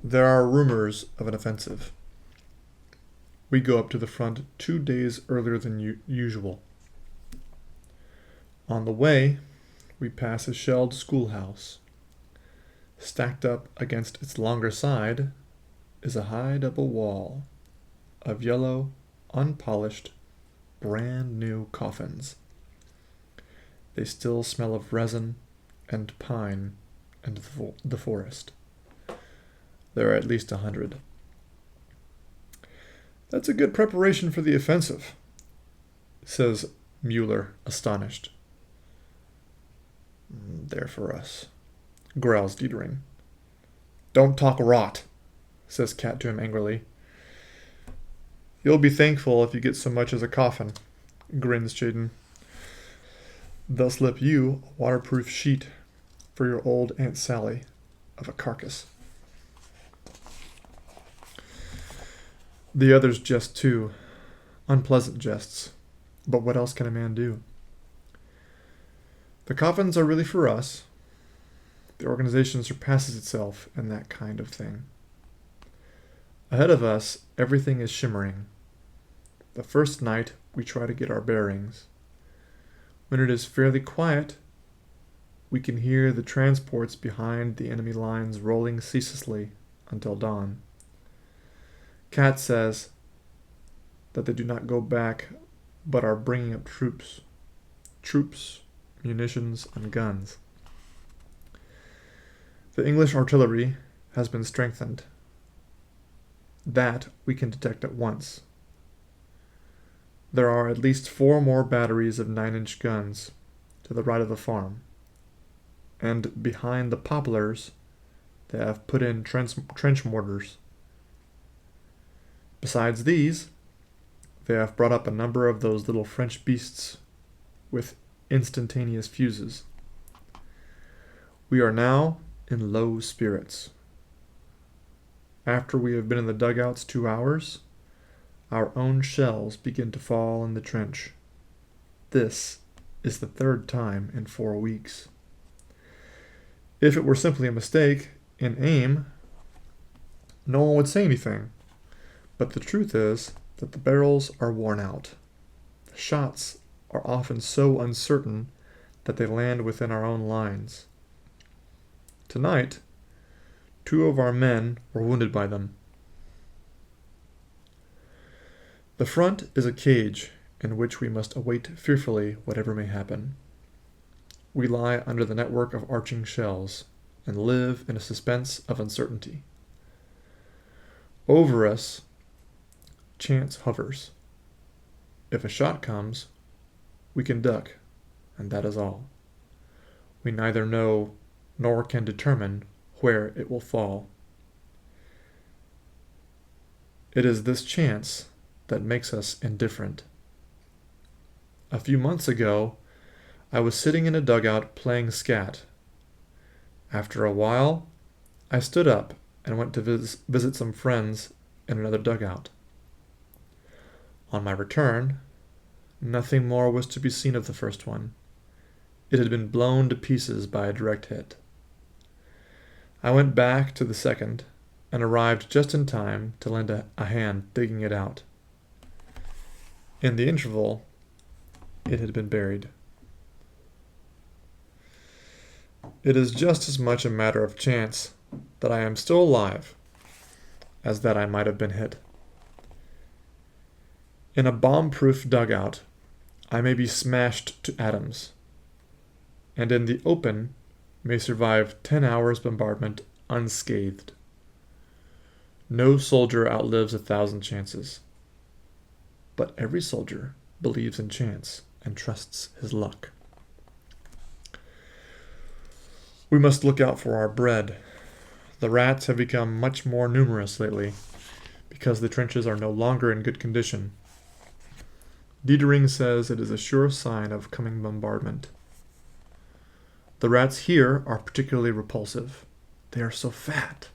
There are rumors of an offensive. We go up to the front 2 days earlier than usual. On the way, we pass a shelled schoolhouse. Stacked up against its longer side is a high double wall of yellow, unpolished, brand new coffins. They still smell of resin and pine and the forest. There are at least 100. That's a good preparation for the offensive, says Mueller, astonished. There for us, growls Dietering. Don't talk rot, says Cat to him angrily. You'll be thankful if you get so much as a coffin, grins Jaden. They'll slip you a waterproof sheet for your old Aunt Sally of a carcass. The others jest too. Unpleasant jests. But what else can a man do? The coffins are really for us. The organization surpasses itself in that kind of thing. Ahead of us, everything is shimmering. The first night, we try to get our bearings. When it is fairly quiet, we can hear the transports behind the enemy lines rolling ceaselessly until dawn. Cat says that they do not go back, but are bringing up troops. Troops, munitions, and guns. The English artillery has been strengthened. That we can detect at once. There are at least 4 more batteries of 9-inch guns to the right of the farm, and behind the poplars they have put in trench mortars. Besides these, they have brought up a number of those little French beasts with instantaneous fuses. We are now in low spirits. After we have been in the dugouts 2 hours, our own shells begin to fall in the trench. This is the 3rd time in 4 weeks. If it were simply a mistake in aim, no one would say anything. But the truth is that the barrels are worn out. The shots are often so uncertain that they land within our own lines. Tonight, 2 of our men were wounded by them. The front is a cage in which we must await fearfully whatever may happen. We lie under the network of arching shells and live in a suspense of uncertainty. Over us, chance hovers. If a shot comes, we can duck, and that is all. We neither know nor can determine where it will fall. It is this chance that makes us indifferent. A few months ago, I was sitting in a dugout playing scat. After a while, I stood up and went to visit some friends in another dugout. On my return, nothing more was to be seen of the first one. It had been blown to pieces by a direct hit. I went back to the second and arrived just in time to lend a hand digging it out. In the interval, it had been buried. It is just as much a matter of chance that I am still alive as that I might have been hit. In a bomb-proof dugout, I may be smashed to atoms, and in the open may survive 10 hours bombardment unscathed. No soldier outlives 1,000 chances, but every soldier believes in chance and trusts his luck. We must look out for our bread. The rats have become much more numerous lately, because the trenches are no longer in good condition. Dietering says it is a sure sign of coming bombardment. The rats here are particularly repulsive. They are so fat.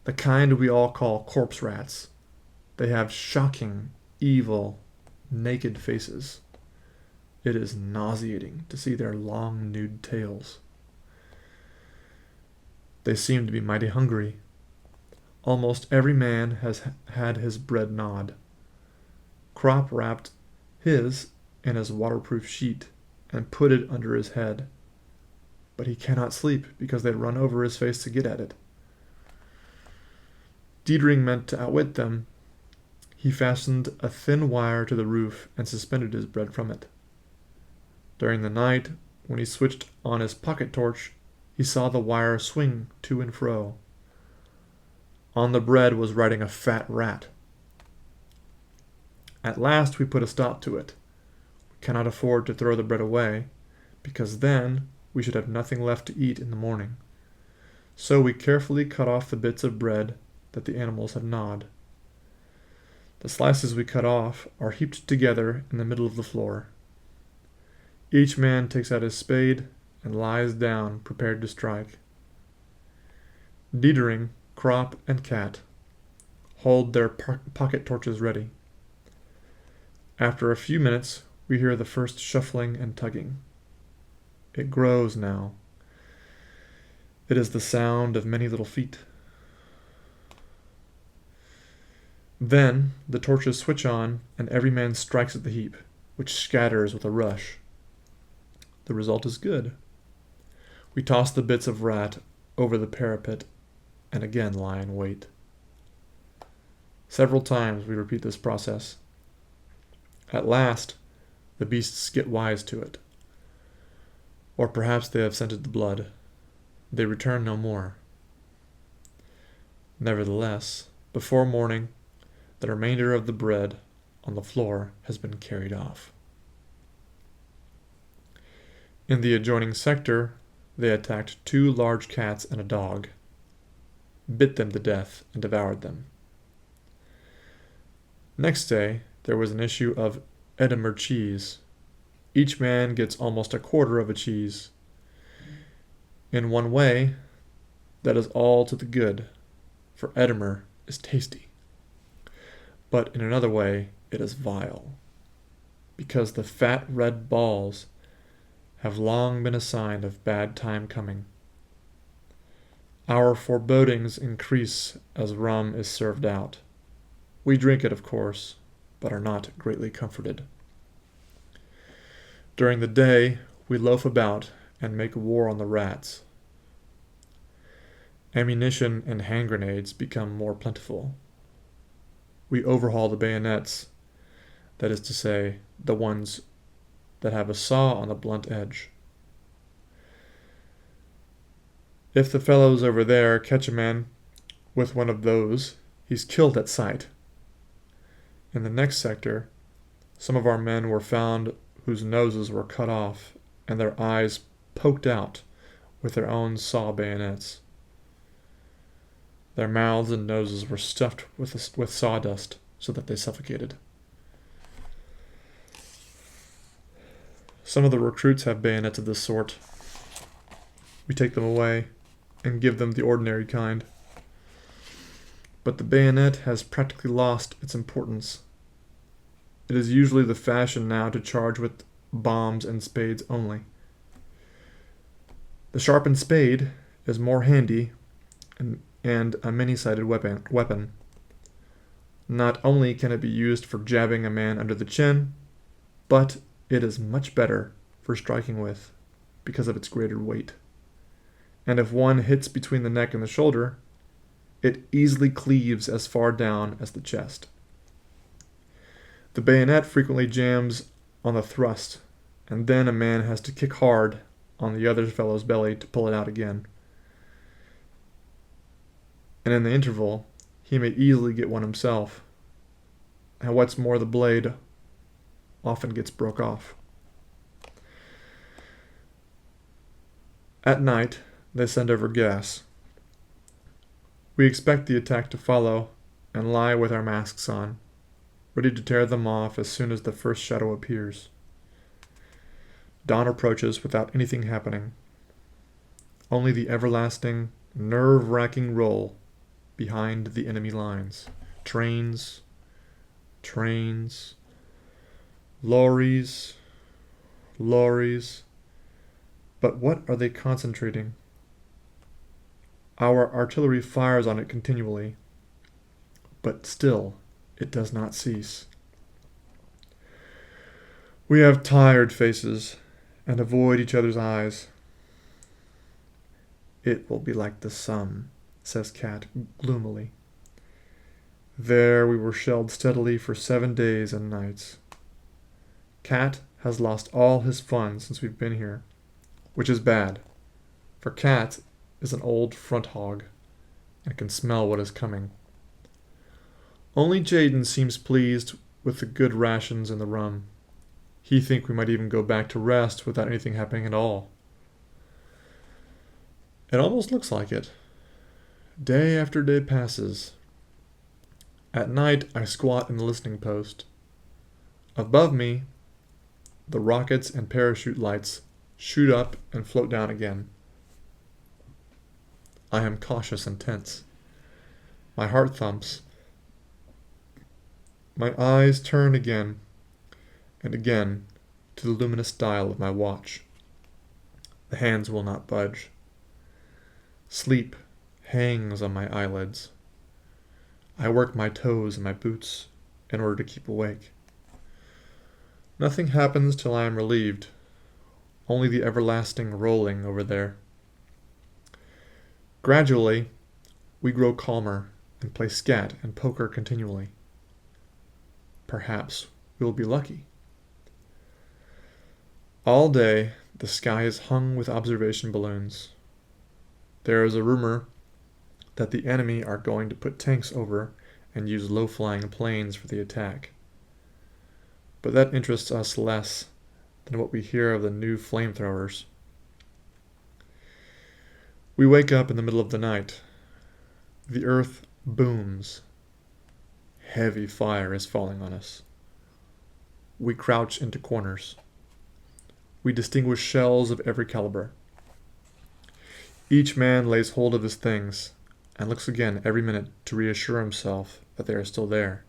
The kind we all call corpse rats. They have shocking, evil, naked faces. It is nauseating to see their long, nude tails. They seem to be mighty hungry. Almost every man has had his bread gnawed. Crop wrapped his in his waterproof sheet and put it under his head. But he cannot sleep because they run over his face to get at it. Dietering meant to outwit them. He fastened a thin wire to the roof and suspended his bread from it. During the night, when he switched on his pocket torch, he saw the wire swing to and fro. On the bread was riding a fat rat. At last we put a stop to it. We cannot afford to throw the bread away, because then we should have nothing left to eat in the morning. So we carefully cut off the bits of bread that the animals had gnawed. The slices we cut off are heaped together in the middle of the floor. Each man takes out his spade and lies down, prepared to strike. Dietering, Crop, and Cat hold their pocket torches ready. After a few minutes, we hear the first shuffling and tugging. It grows now. It is the sound of many little feet. Then the torches switch on, and every man strikes at the heap, which scatters with a rush. The result is good. We toss the bits of rat over the parapet and again lie in wait. Several times we repeat this process. At last, the beasts get wise to it. Or perhaps they have scented the blood. They return no more. Nevertheless, before morning, the remainder of the bread on the floor has been carried off. In the adjoining sector, they attacked 2 large cats and a dog, bit them to death, and devoured them. Next day, there was an issue of Edammer cheese. Each man gets almost a quarter of a cheese. In one way, that is all to the good, for Edammer is tasty. But in another way, it is vile, because the fat red balls have long been a sign of bad time coming. Our forebodings increase as rum is served out. We drink it, of course, but are not greatly comforted. During the day, we loaf about and make war on the rats. Ammunition and hand grenades become more plentiful. We overhaul the bayonets, that is to say, the ones that have a saw on the blunt edge. If the fellows over there catch a man with one of those, he's killed at sight. In the next sector, some of our men were found whose noses were cut off and their eyes poked out with their own saw bayonets. Their mouths and noses were stuffed with sawdust so that they suffocated. Some of the recruits have bayonets of this sort. We take them away and give them the ordinary kind. But the bayonet has practically lost its importance. It is usually the fashion now to charge with bombs and spades only. The sharpened spade is more handy and a many-sided weapon. Not only can it be used for jabbing a man under the chin, but it is much better for striking with because of its greater weight. And if one hits between the neck and the shoulder, it easily cleaves as far down as the chest. The bayonet frequently jams on the thrust, and then a man has to kick hard on the other fellow's belly to pull it out again. And in the interval, he may easily get one himself. And what's more, the blade often gets broke off. At night, they send over gas. We expect the attack to follow and lie with our masks on, ready to tear them off as soon as the first shadow appears. Dawn approaches without anything happening. Only the everlasting, nerve-wracking roll behind the enemy lines. Trains, lorries. But what are they concentrating? Our artillery fires on it continually, but still it does not cease. We have tired faces and avoid each other's eyes. It will be like the sun, says Cat gloomily. There we were shelled steadily for 7 days and nights. Cat has lost all his fun since we've been here, which is bad, for Cat is an old front hog and can smell what is coming. Only Jaden seems pleased with the good rations and the rum. He thinks we might even go back to rest without anything happening at all. It almost looks like it. Day after day passes. At night, I squat in the listening post. Above me, the rockets and parachute lights shoot up and float down again. I am cautious and tense. My heart thumps. My eyes turn again and again to the luminous dial of my watch. The hands will not budge. Sleep hangs on my eyelids. I work my toes and my boots in order to keep awake. Nothing happens till I am relieved, only the everlasting rolling over there. Gradually, we grow calmer and play scat and poker continually. Perhaps we will be lucky. All day, the sky is hung with observation balloons. There is a rumor that the enemy are going to put tanks over and use low-flying planes for the attack. But that interests us less than what we hear of the new flamethrowers. We wake up in the middle of the night. The earth booms. Heavy fire is falling on us. We crouch into corners. We distinguish shells of every caliber. Each man lays hold of his things and looks again every minute to reassure himself that they are still there.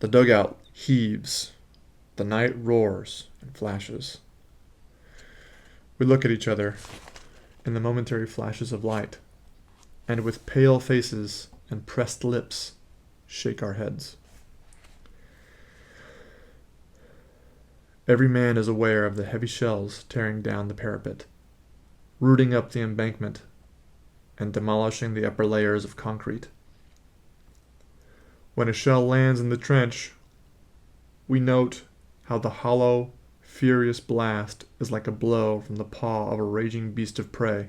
The dugout heaves. The night roars and flashes. We look at each other in the momentary flashes of light, and with pale faces and pressed lips, shake our heads. Every man is aware of the heavy shells tearing down the parapet, rooting up the embankment, and demolishing the upper layers of concrete. When a shell lands in the trench, we note how the hollow, furious blast is like a blow from the paw of a raging beast of prey.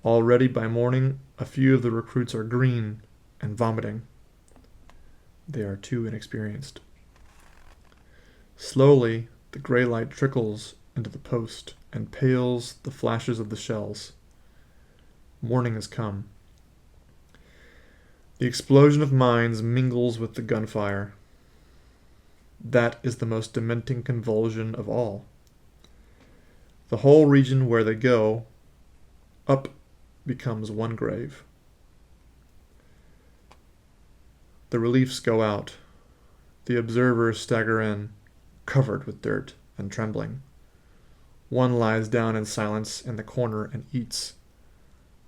Already by morning, a few of the recruits are green and vomiting. They are too inexperienced. Slowly, the gray light trickles into the post and pales the flashes of the shells. Morning has come. The explosion of mines mingles with the gunfire. That is the most dementing convulsion of all. The whole region where they go up becomes one grave. The reliefs go out. The observers stagger in, covered with dirt and trembling. One lies down in silence in the corner and eats.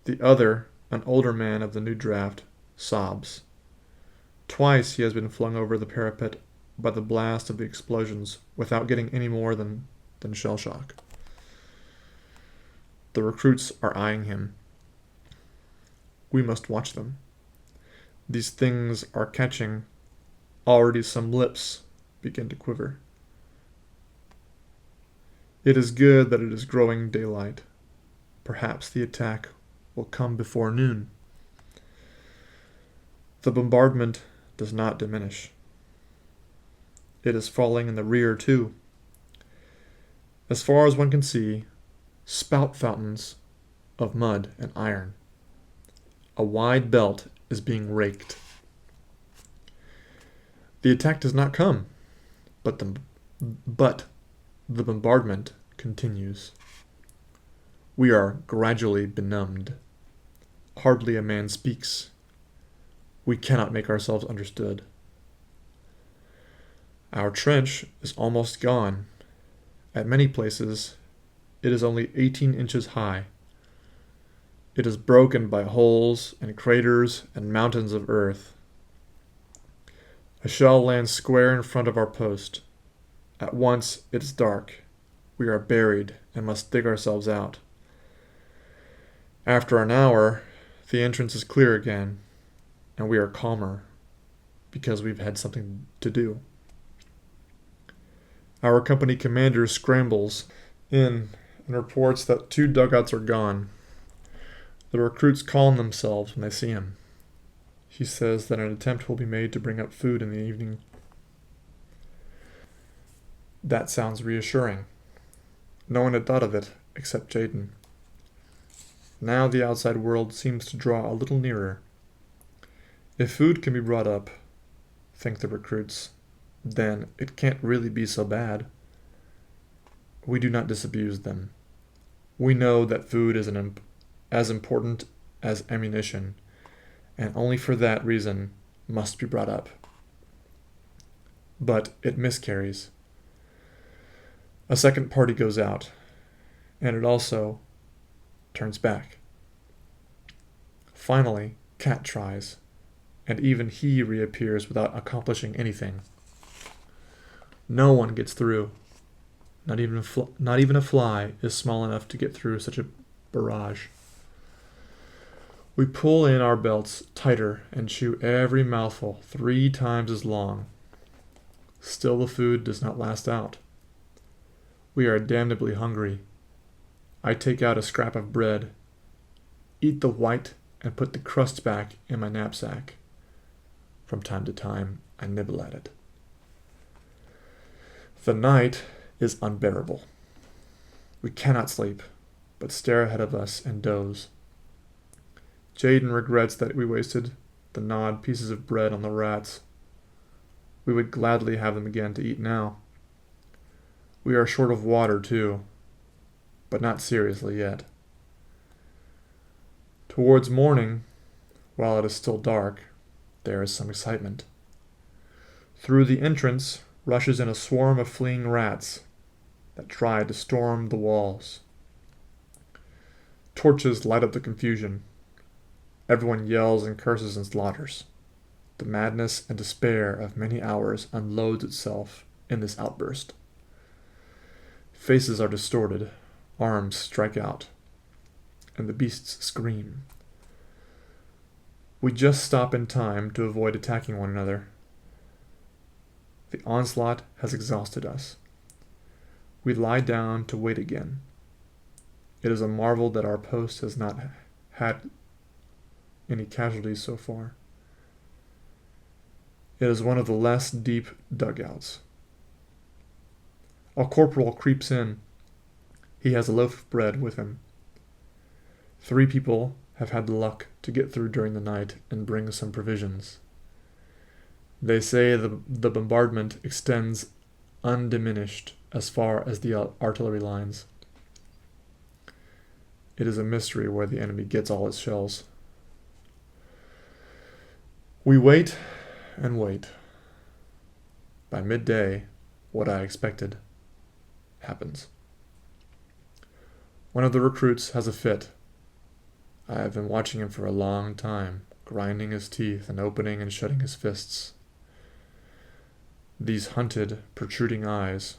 The other, an older man of the new draft, sobs. Twice he has been flung over the parapet by the blast of the explosions without getting any more than shell shock. The recruits are eyeing him. We must watch them. These things are catching. Already some lips begin to quiver. It is good that it is growing daylight. Perhaps the attack will come before noon. The bombardment does not diminish. It is falling in the rear too. As far as one can see, spout fountains of mud and iron. A wide belt is being raked. The attack does not come, but the bombardment continues. We are gradually benumbed. Hardly a man speaks. We cannot make ourselves understood. Our trench is almost gone. At many places, it is only 18 inches high. It is broken by holes and craters and mountains of earth. A shell lands square in front of our post. At once it is dark. We are buried and must dig ourselves out. After an hour, the entrance is clear again, and we are calmer because we've had something to do. Our company commander scrambles in and reports that 2 dugouts are gone. The recruits calm themselves when they see him. He says that an attempt will be made to bring up food in the evening. That sounds reassuring. No one had thought of it except Jaden. Now the outside world seems to draw a little nearer. If food can be brought up, think the recruits, then it can't really be so bad. We do not disabuse them. We know that food is as important as ammunition, and only for that reason must be brought up. But it miscarries. A second party goes out, and it also turns back. Finally, Cat tries, and even he reappears without accomplishing anything. No one gets through. Not even a fly is small enough to get through such a barrage. We pull in our belts tighter and chew every mouthful 3 times as long. Still the food does not last out. We are damnably hungry. I take out a scrap of bread, eat the white, and put the crust back in my knapsack. From time to time, I nibble at it. The night is unbearable. We cannot sleep, but stare ahead of us and doze. Jaden regrets that we wasted the gnawed pieces of bread on the rats. We would gladly have them again to eat now. We are short of water, too, but not seriously yet. Towards morning, while it is still dark, there is some excitement. Through the entrance rushes in a swarm of fleeing rats that try to storm the walls. Torches light up the confusion. Everyone yells and curses and slaughters. The madness and despair of many hours unloads itself in this outburst. Faces are distorted, arms strike out, and the beasts scream. We just stop in time to avoid attacking one another. The onslaught has exhausted us. We lie down to wait again. It is a marvel that our post has not had any casualties so far. It is one of the less deep dugouts. A corporal creeps in. He has a loaf of bread with him. 3 people have had the luck to get through during the night and bring some provisions. They say the bombardment extends undiminished as far as the artillery lines. It is a mystery where the enemy gets all its shells. We wait and wait. By midday, what I expected happens. One of the recruits has a fit. I have been watching him for a long time, grinding his teeth and opening and shutting his fists. These hunted, protruding eyes,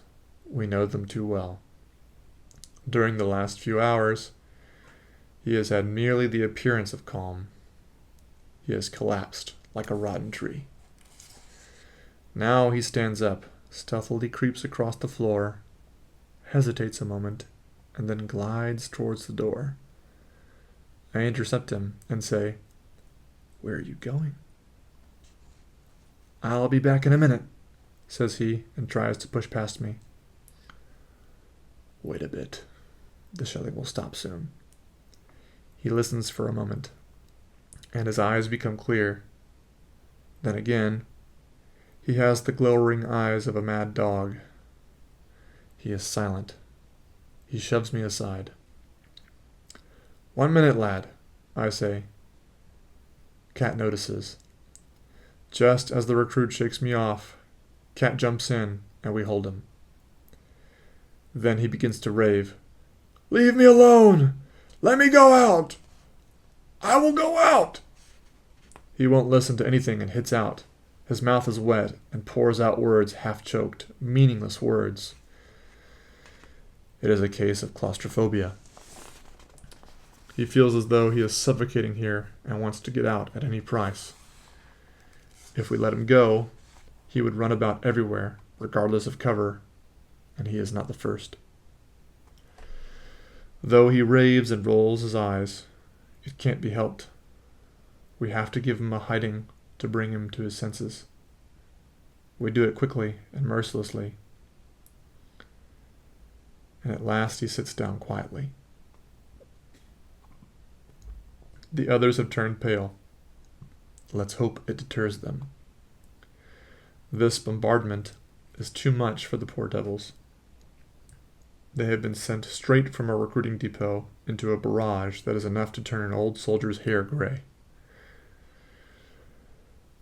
we know them too well. During the last few hours, he has had merely the appearance of calm. He has collapsed like a rotten tree. Now he stands up, stealthily creeps across the floor, hesitates a moment, and then glides towards the door. I intercept him and say, "Where are you going?" "I'll be back in a minute," says he, and tries to push past me. Wait a bit. The shelling will stop soon. He listens for a moment, and his eyes become clear. Then again, he has the glowering eyes of a mad dog. He is silent. He shoves me aside. "1 minute, lad," I say. Cat notices. Just as the recruit shakes me off, Cat jumps in, and we hold him. Then he begins to rave. "Leave me alone! Let me go out! I will go out! He won't listen to anything and hits out. His mouth is wet and pours out words half-choked, meaningless words. It is a case of claustrophobia. He feels as though he is suffocating here and wants to get out at any price. If we let him go, he would run about everywhere, regardless of cover, and he is not the first. Though he raves and rolls his eyes, it can't be helped. We have to give him a hiding to bring him to his senses. We do it quickly and mercilessly, and at last he sits down quietly. The others have turned pale. Let's hope it deters them. This bombardment is too much for the poor devils. They have been sent straight from a recruiting depot into a barrage that is enough to turn an old soldier's hair gray.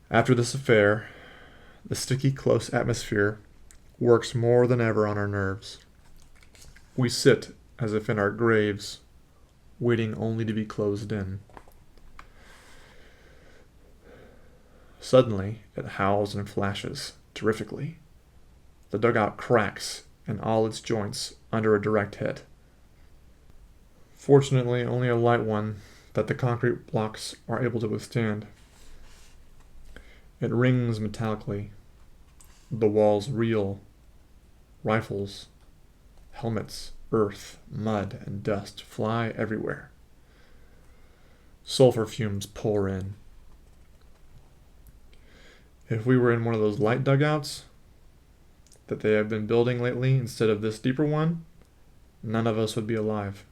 After this affair, the sticky, close atmosphere works more than ever on our nerves. We sit as if in our graves, waiting only to be closed in. Suddenly, it howls and flashes, terrifically. The dugout cracks in all its joints under a direct hit. Fortunately, only a light one that the concrete blocks are able to withstand. It rings metallically. The walls reel. Rifles, helmets, earth, mud, and dust fly everywhere. Sulfur fumes pour in. If we were in one of those light dugouts that they have been building lately instead of this deeper one, none of us would be alive.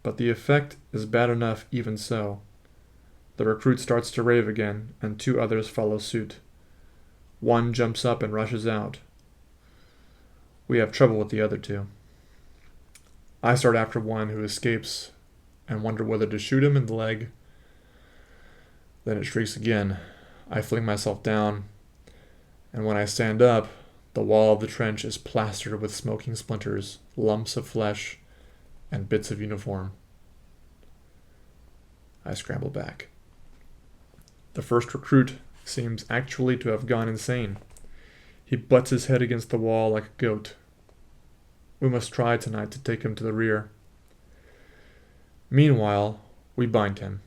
But the effect is bad enough even so. The recruit starts to rave again, and two others follow suit. One jumps up and rushes out. We have trouble with the other two. I start after one who escapes and wonder whether to shoot him in the leg. Then it shrieks again. I fling myself down, and when I stand up, the wall of the trench is plastered with smoking splinters, lumps of flesh, and bits of uniform. I scramble back. The first recruit seems actually to have gone insane. He butts his head against the wall like a goat. We must try tonight to take him to the rear. Meanwhile, we bind him,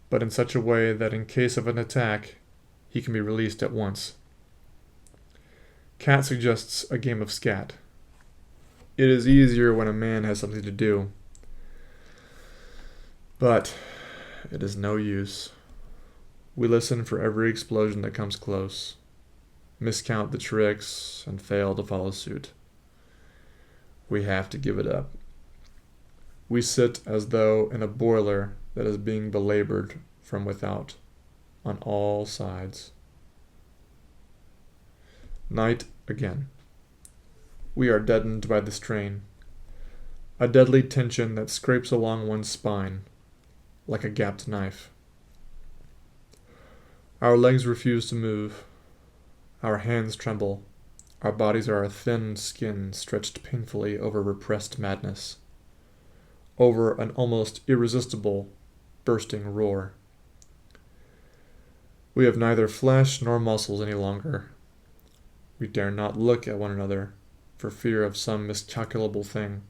but in such a way that in case of an attack, he can be released at once. Cat suggests a game of scat. It is easier when a man has something to do. But it is no use. We listen for every explosion that comes close, miscount the tricks, and fail to follow suit. We have to give it up. We sit as though in a boiler that is being belabored from without, on all sides. Night again. We are deadened by the strain, a deadly tension that scrapes along one's spine, like a gapped knife. Our legs refuse to move. Our hands tremble. Our bodies are a thin skin stretched painfully over repressed madness, over an almost irresistible, bursting roar. We have neither flesh nor muscles any longer. We dare not look at one another for fear of some miscalculable thing.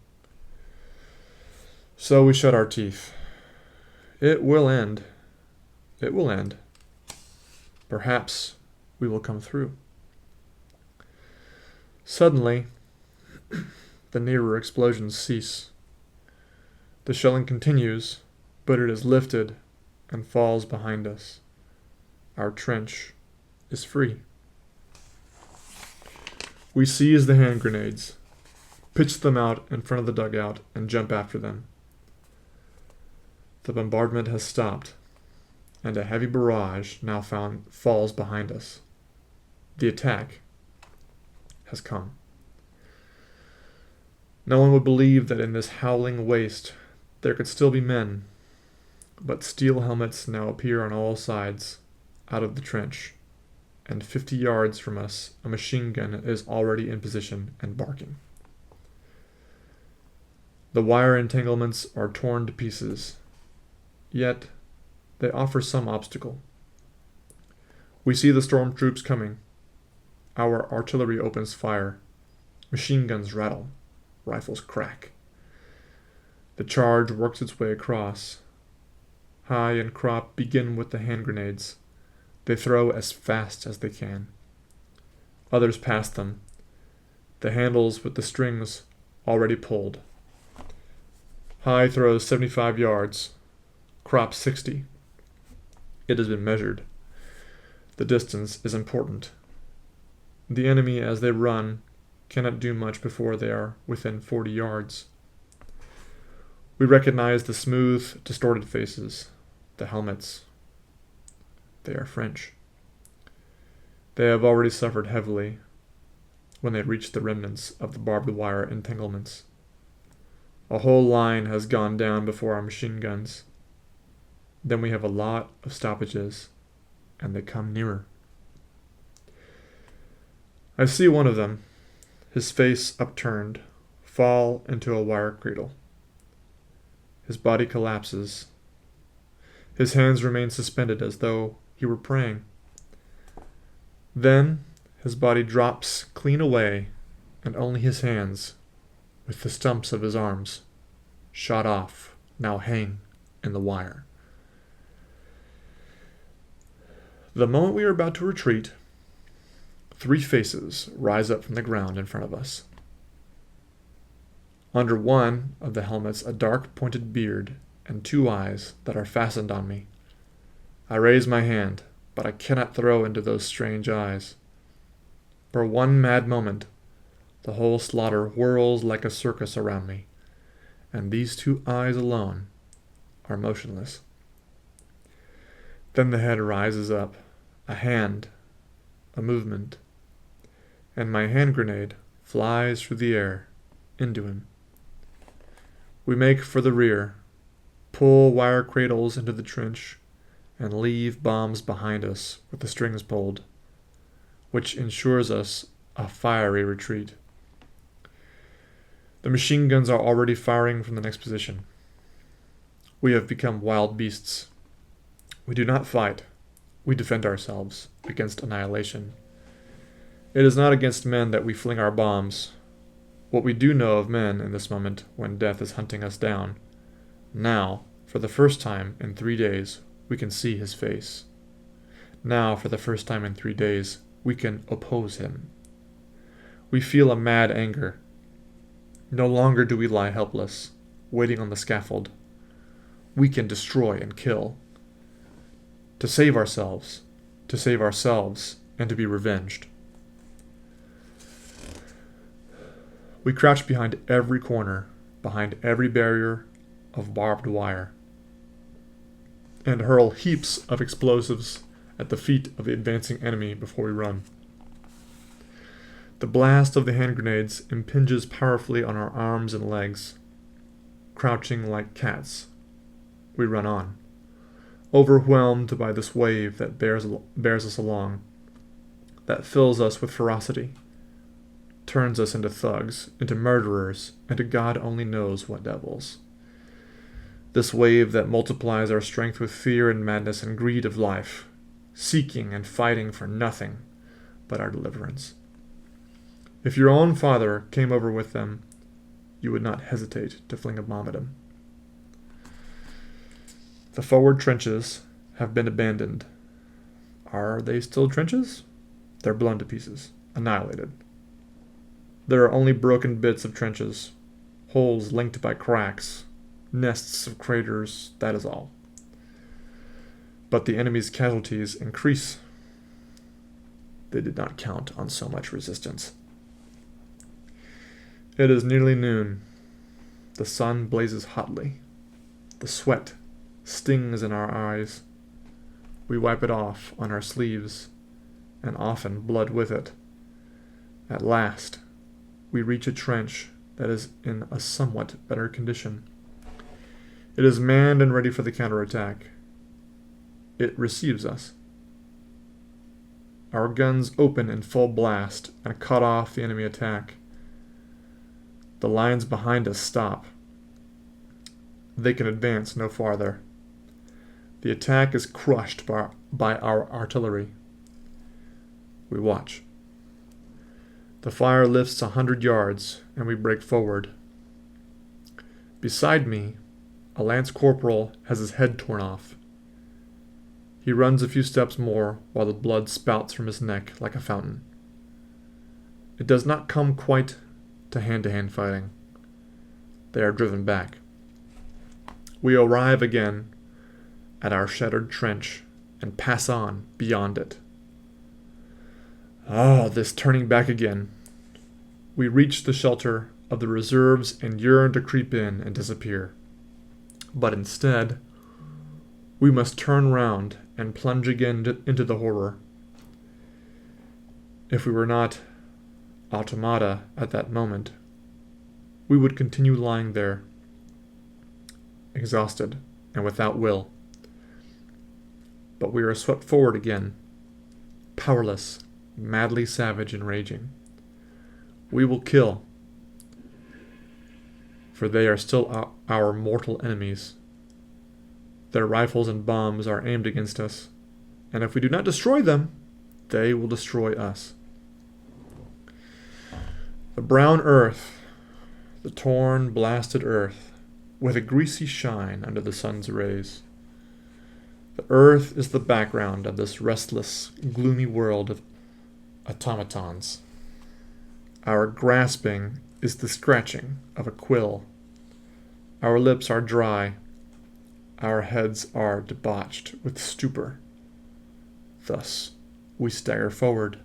So we shut our teeth. It will end. It will end. Perhaps we will come through. Suddenly, the nearer explosions cease. The shelling continues, but it is lifted and falls behind us. Our trench is free. We seize the hand grenades, pitch them out in front of the dugout, and jump after them. The bombardment has stopped, and a heavy barrage now falls behind us. The attack has come. No one would believe that in this howling waste there could still be men, but steel helmets now appear on all sides, out of the trench, and 50 yards from us a machine gun is already in position and barking. The wire entanglements are torn to pieces, yet they offer some obstacle. We see the storm troops coming. Our artillery opens fire. Machine guns rattle. Rifles crack. The charge works its way across. High and Crop begin with the hand grenades. They throw as fast as they can. Others pass them, the handles with the strings already pulled. High throws 75 yards, Crop 60. It has been measured. The distance is important. The enemy, as they run, cannot do much before they are within 40 yards. We recognize the smooth, distorted faces, the helmets. They are French. They have already suffered heavily when they reach the remnants of the barbed wire entanglements. A whole line has gone down before our machine guns. Then we have a lot of stoppages, and they come nearer. I see one of them, his face upturned, fall into a wire cradle. His body collapses. His hands remain suspended as though he were praying. Then his body drops clean away, and only his hands, with the stumps of his arms, shot off, now hang in the wire. The moment we are about to retreat, 3 faces rise up from the ground in front of us. Under one of the helmets, a dark pointed beard and 2 eyes that are fastened on me. I raise my hand, but I cannot throw into those strange eyes. For one mad moment, the whole slaughter whirls like a circus around me, and these 2 eyes alone are motionless. Then the head rises up, a hand, a movement, and my hand grenade flies through the air into him. We make for the rear, pull wire cradles into the trench, and leave bombs behind us with the strings pulled, which ensures us a fiery retreat. The machine guns are already firing from the next position. We have become wild beasts. We do not fight. We defend ourselves against annihilation. It is not against men that we fling our bombs. What we do know of men in this moment when death is hunting us down. Now, for the first time in 3 days, we can see his face. Now, for the first time in 3 days, we can oppose him. We feel a mad anger. No longer do we lie helpless, waiting on the scaffold. We can destroy and kill. To save ourselves, and to be revenged. We crouch behind every corner, behind every barrier of barbed wire, and hurl heaps of explosives at the feet of the advancing enemy before we run. The blast of the hand grenades impinges powerfully on our arms and legs. Crouching like cats, we run on, overwhelmed by this wave that bears us along, that fills us with ferocity, turns us into thugs, into murderers, into God only knows what devils. This wave that multiplies our strength with fear and madness and greed of life, seeking and fighting for nothing but our deliverance. If your own father came over with them, you would not hesitate to fling a bomb at him. The forward trenches have been abandoned. Are they still trenches? They're blown to pieces, annihilated. There are only broken bits of trenches, holes linked by cracks, nests of craters, that is all. But the enemy's casualties increase. They did not count on so much resistance. It is nearly noon. The sun blazes hotly. The sweat stings in our eyes. We wipe it off on our sleeves, and often blood with it. At last, we reach a trench that is in a somewhat better condition. It is manned and ready for the counterattack. It receives us. Our guns open in full blast and cut off the enemy attack. The lines behind us stop. They can advance no farther. The attack is crushed by our artillery. We watch. The fire lifts 100 yards, and we break forward. Beside me, a lance corporal has his head torn off. He runs a few steps more while the blood spouts from his neck like a fountain. It does not come quite to hand fighting. They are driven back. We arrive again at our shattered trench and pass on beyond it. This turning back again. We reach the shelter of the reserves and yearn to creep in and disappear. But instead, we must turn round and plunge again into the horror. If we were not automata at that moment, we would continue lying there, exhausted and without will. But we are swept forward again, powerless, madly savage and raging. We will kill, for they are still our mortal enemies. Their rifles and bombs are aimed against us, and if we do not destroy them, they will destroy us. The brown earth, the torn, blasted earth, with a greasy shine under the sun's rays. The earth is the background of this restless, gloomy world of automatons. Our grasping is the scratching of a quill. Our lips are dry. Our heads are debauched with stupor. Thus we stagger forward,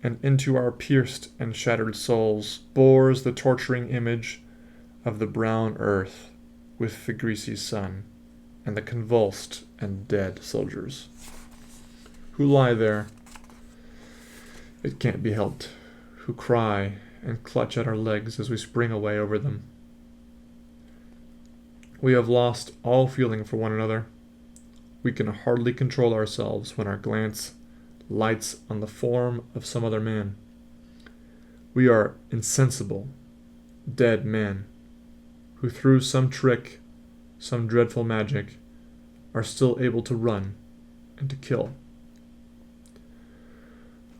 and into our pierced and shattered souls bores the torturing image of the brown earth with the greasy sun and the convulsed and dead soldiers who lie there. It can't be helped, who cry and clutch at our legs as we spring away over them. We have lost all feeling for one another. We can hardly control ourselves when our glance lights on the form of some other man. We are insensible, dead men, who through some trick, some dreadful magic, are still able to run and to kill.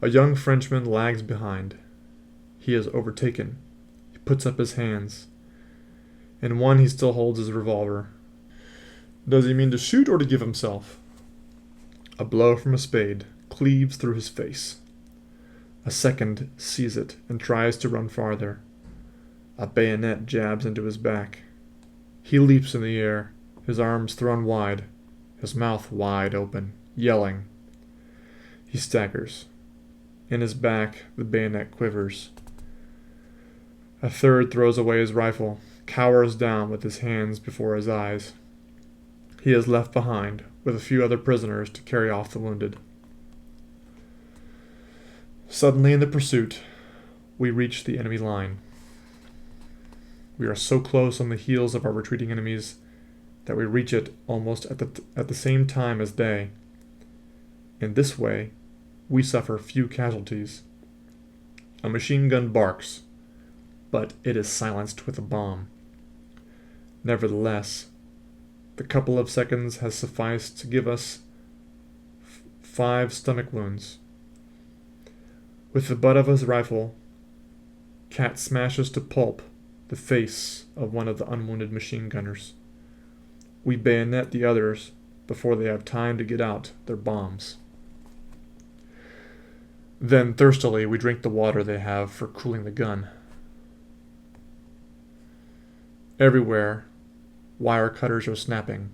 A young Frenchman lags behind. He is overtaken. He puts up his hands. In one he still holds his revolver. Does he mean to shoot or to give himself? A blow from a spade cleaves through his face. A second sees it and tries to run farther. A bayonet jabs into his back. He leaps in the air, his arms thrown wide, his mouth wide open, yelling. He staggers. In his back, the bayonet quivers. A third throws away his rifle, cowers down with his hands before his eyes. He is left behind with a few other prisoners to carry off the wounded. Suddenly in the pursuit, we reach the enemy line. We are so close on the heels of our retreating enemies that we reach it almost at the same time as they. In this way, we suffer few casualties. A machine gun barks, but it is silenced with a bomb. Nevertheless, the couple of seconds has sufficed to give us 5 stomach wounds. With the butt of his rifle, Cat smashes to pulp the face of one of the unwounded machine gunners. We bayonet the others before they have time to get out their bombs. Then thirstily we drink the water they have for cooling the gun. Everywhere, wire cutters are snapping.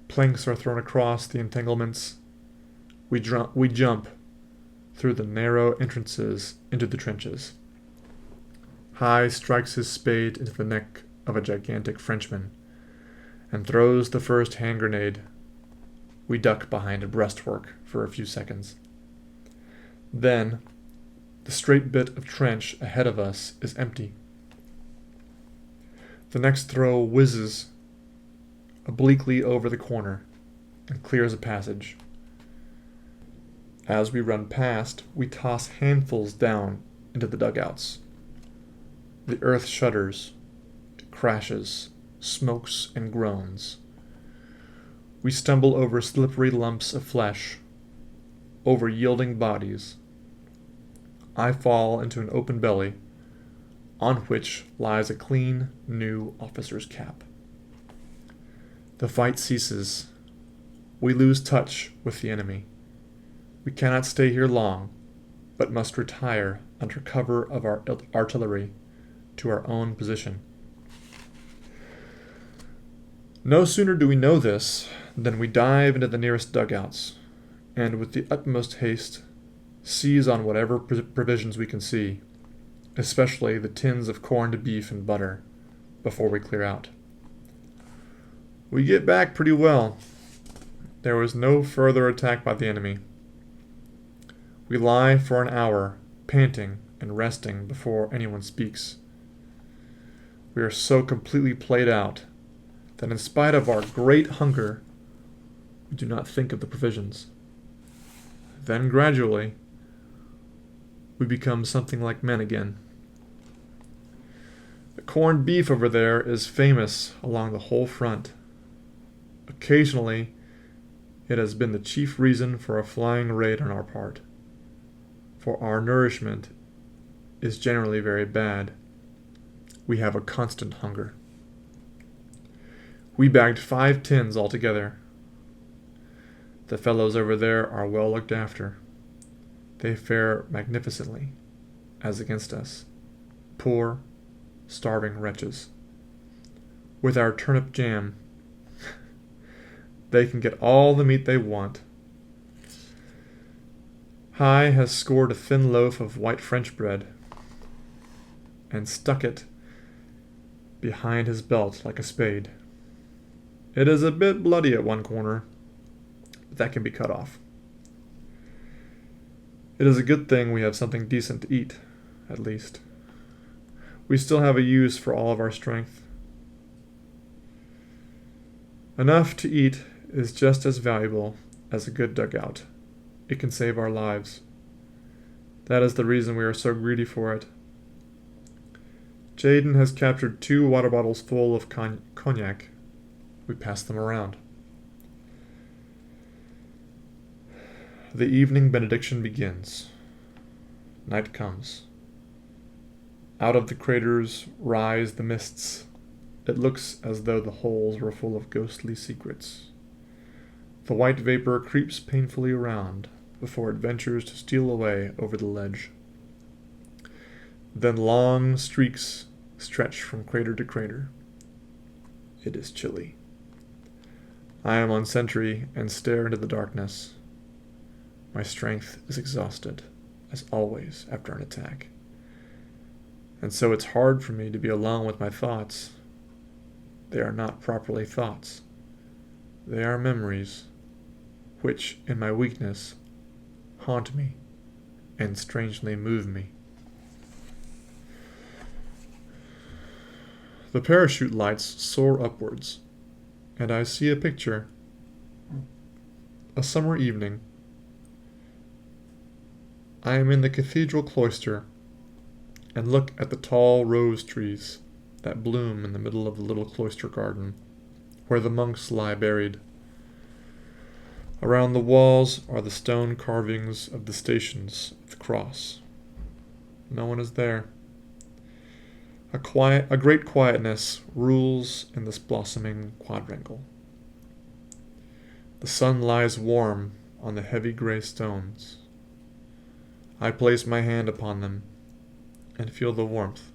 Planks are thrown across the entanglements. We jump through the narrow entrances into the trenches. High strikes his spade into the neck of a gigantic Frenchman and throws the first hand grenade. We duck behind a breastwork for a few seconds. Then, the straight bit of trench ahead of us is empty. The next throw whizzes obliquely over the corner and clears a passage. As we run past, we toss handfuls down into the dugouts. The earth shudders, it crashes, smokes, and groans. We stumble over slippery lumps of flesh, over yielding bodies. I fall into an open belly, on which lies a clean, new officer's cap. The fight ceases. We lose touch with the enemy. We cannot stay here long, but must retire under cover of our artillery to our own position. No sooner do we know this than we dive into the nearest dugouts, and with the utmost haste seize on whatever provisions we can see, especially the tins of corned beef and butter, before we clear out. We get back pretty well. There was no further attack by the enemy. We lie for an hour, panting and resting before anyone speaks. We are so completely played out that in spite of our great hunger, we do not think of the provisions. Then gradually, we become something like men again. The corned beef over there is famous along the whole front. Occasionally, it has been the chief reason for a flying raid on our part, for our nourishment is generally very bad. We have a constant hunger. We bagged 5 tins altogether. The fellows over there are well looked after. They fare magnificently, as against us, poor, starving wretches. With our turnip jam, they can get all the meat they want. Hi has scored a thin loaf of white French bread and stuck it behind his belt like a spade. It is a bit bloody at one corner, but that can be cut off. It is a good thing we have something decent to eat, at least. We still have a use for all of our strength. Enough to eat is just as valuable as a good dugout. It can save our lives. That is the reason we are so greedy for it. Jaden has captured 2 water bottles full of cognac. We pass them around. The evening benediction begins. Night comes. Out of the craters rise the mists. It looks as though the holes were full of ghostly secrets. The white vapor creeps painfully around before it ventures to steal away over the ledge. Then long streaks stretch from crater to crater. It is chilly. I am on sentry and stare into the darkness. My strength is exhausted, as always after an attack. And so it's hard for me to be alone with my thoughts. They are not properly thoughts. They are memories, which, in my weakness, haunt me and strangely move me. The parachute lights soar upwards, and I see a picture. A summer evening. I am in the cathedral cloister and look at the tall rose trees that bloom in the middle of the little cloister garden, where the monks lie buried. Around the walls are the stone carvings of the Stations of the Cross. No one is there. A great quietness rules in this blossoming quadrangle. The sun lies warm on the heavy gray stones. I place my hand upon them and feel the warmth.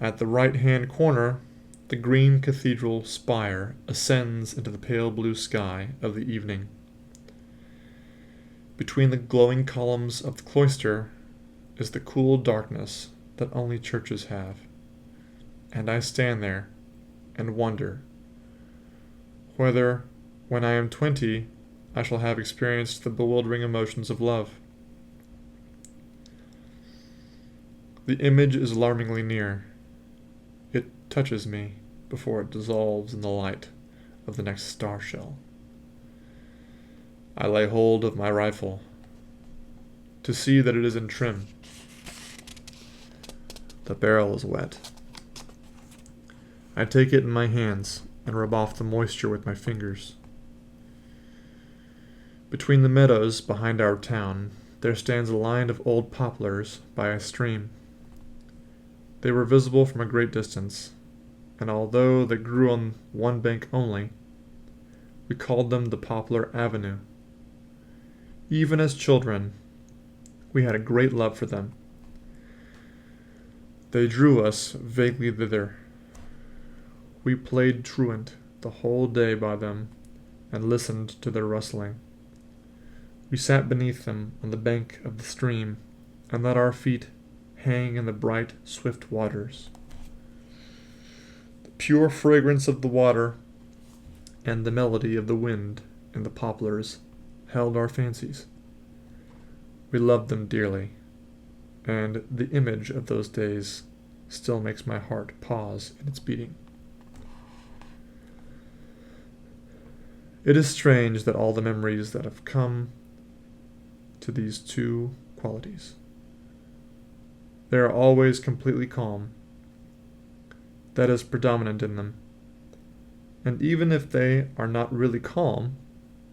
At the right-hand corner, the green cathedral spire ascends into the pale blue sky of the evening. Between the glowing columns of the cloister is the cool darkness that only churches have, and I stand there and wonder whether, when I am 20, I shall have experienced the bewildering emotions of love. The image is alarmingly near. It touches me before it dissolves in the light of the next star shell. I lay hold of my rifle to see that it is in trim. The barrel is wet. I take it in my hands and rub off the moisture with my fingers. Between the meadows behind our town, there stands a line of old poplars by a stream. They were visible from a great distance, and although they grew on one bank only, we called them the Poplar Avenue. Even as children, we had a great love for them. They drew us vaguely thither. We played truant the whole day by them and listened to their rustling. We sat beneath them on the bank of the stream and let our feet hang in the bright, swift waters. The pure fragrance of the water and the melody of the wind in the poplars held our fancies. We loved them dearly, and the image of those days still makes my heart pause in its beating. It is strange that all the memories that have come to these two qualities. They are always completely calm. That is predominant in them. And even if they are not really calm,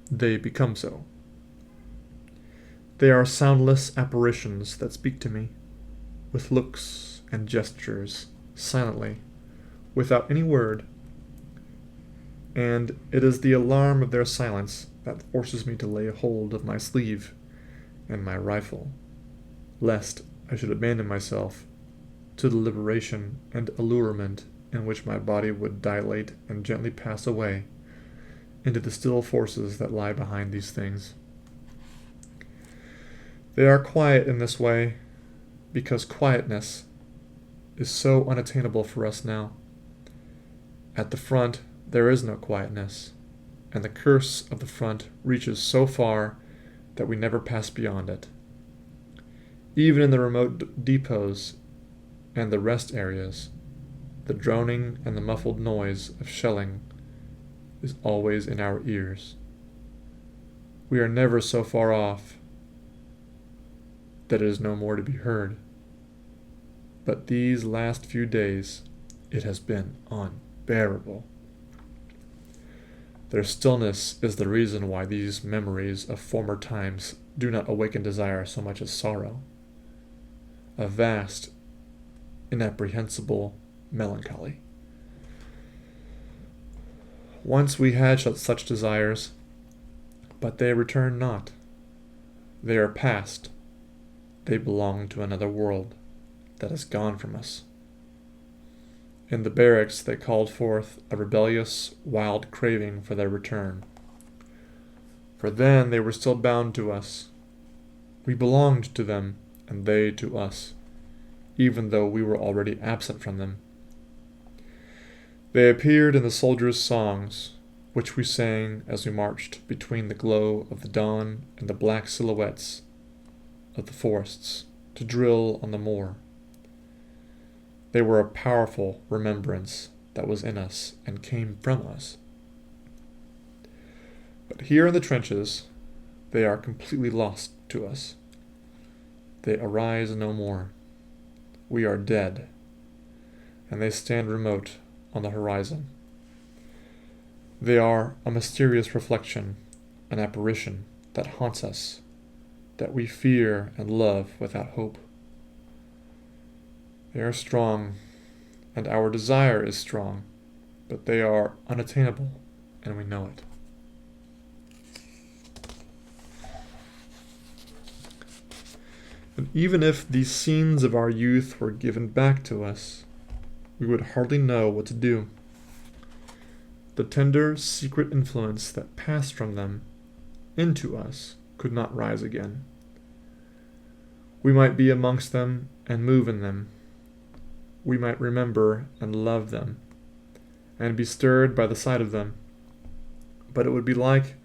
they become so. They are soundless apparitions that speak to me, with looks and gestures, silently, without any word. And it is the alarm of their silence that forces me to lay hold of my sleeve and my rifle, lest I should abandon myself to the liberation and allurement in which my body would dilate and gently pass away into the still forces that lie behind these things. They are quiet in this way because quietness is so unattainable for us now. At the front, there is no quietness, and the curse of the front reaches so far that we never pass beyond it. Even in the remote depots and the rest areas, the droning and the muffled noise of shelling is always in our ears. We are never so far off that it is no more to be heard. But these last few days, it has been unbearable. Their stillness is the reason why these memories of former times do not awaken desire so much as sorrow. A vast, inapprehensible melancholy. Once we had such desires, but they return not. They are past. They belong to another world that is gone from us. In the barracks they called forth a rebellious, wild craving for their return. For then they were still bound to us. We belonged to them, and they to us, even though we were already absent from them. They appeared in the soldiers' songs, which we sang as we marched between the glow of the dawn and the black silhouettes of the forests to drill on the moor. They were a powerful remembrance that was in us and came from us. But here in the trenches, they are completely lost to us. They arise no more. We are dead, and they stand remote on the horizon. They are a mysterious reflection, an apparition that haunts us, that we fear and love without hope. They are strong, and our desire is strong, but they are unattainable, and we know it. And even if these scenes of our youth were given back to us, we would hardly know what to do. The tender, secret influence that passed from them into us could not rise again. We might be amongst them and move in them. We might remember and love them, and be stirred by the sight of them. But it would be like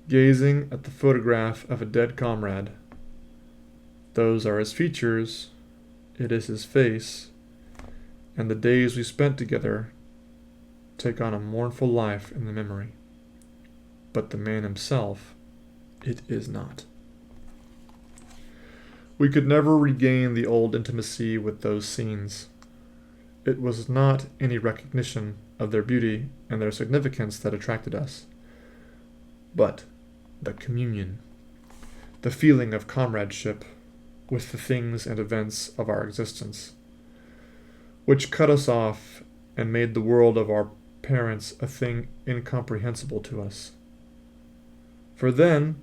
gazing at the photograph of a dead comrade. Those are his features, it is his face, and the days we spent together take on a mournful life in the memory. But the man himself, it is not. We could never regain the old intimacy with those scenes. It was not any recognition of their beauty and their significance that attracted us, but the communion, the feeling of comradeship with the things and events of our existence, which cut us off and made the world of our parents a thing incomprehensible to us. For then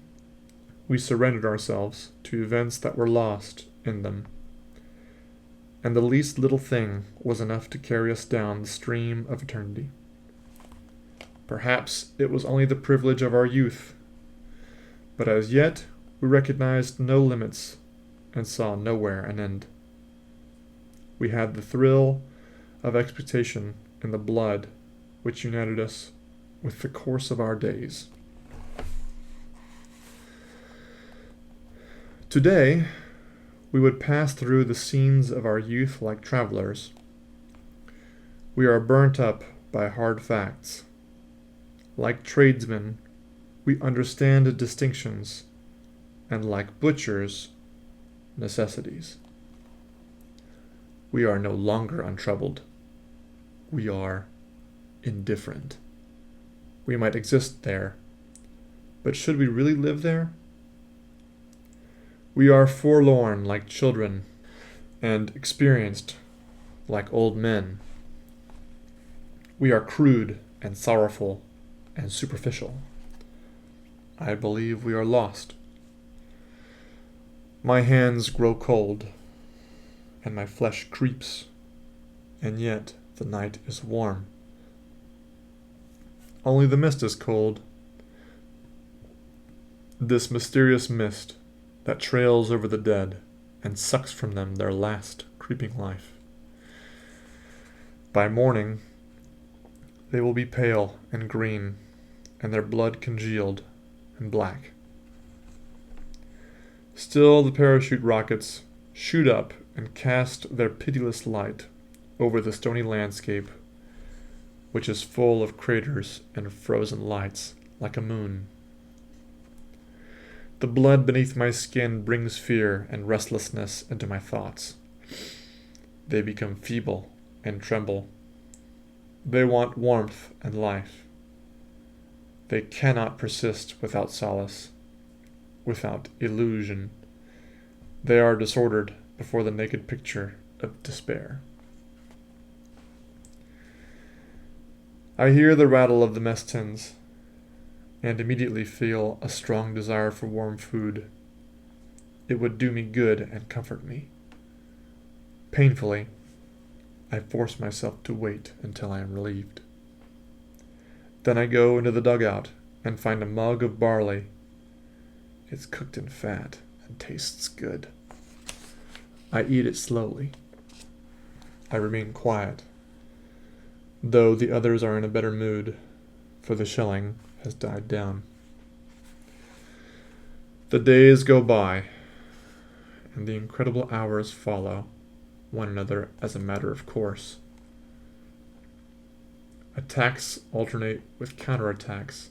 we surrendered ourselves to events that were lost in them, and the least little thing was enough to carry us down the stream of eternity. Perhaps it was only the privilege of our youth, but as yet we recognized no limits and saw nowhere an end. We had the thrill of expectation in the blood which united us with the course of our days. Today, we would pass through the scenes of our youth like travelers. We are burnt up by hard facts. Like tradesmen, we understand distinctions, and like butchers, necessities. We are no longer untroubled. We are indifferent. We might exist there, but should we really live there? We are forlorn like children, and experienced like old men. We are crude and sorrowful and superficial. I believe we are lost. My hands grow cold, and my flesh creeps, and yet the night is warm. Only the mist is cold. This mysterious mist that trails over the dead and sucks from them their last creeping life. By morning, they will be pale and green, and their blood congealed and black. Still the parachute rockets shoot up and cast their pitiless light over the stony landscape, which is full of craters and frozen lights like a moon. The blood beneath my skin brings fear and restlessness into my thoughts. They become feeble and tremble. They want warmth and life. They cannot persist without solace, without illusion. They are disordered before the naked picture of despair. I hear the rattle of the mess tins, and immediately feel a strong desire for warm food. It would do me good and comfort me. Painfully, I force myself to wait until I am relieved. Then I go into the dugout and find a mug of barley. It's cooked in fat and tastes good. I eat it slowly. I remain quiet, though the others are in a better mood, for the shelling has died down. The days go by, and the incredible hours follow one another as a matter of course. Attacks alternate with counterattacks,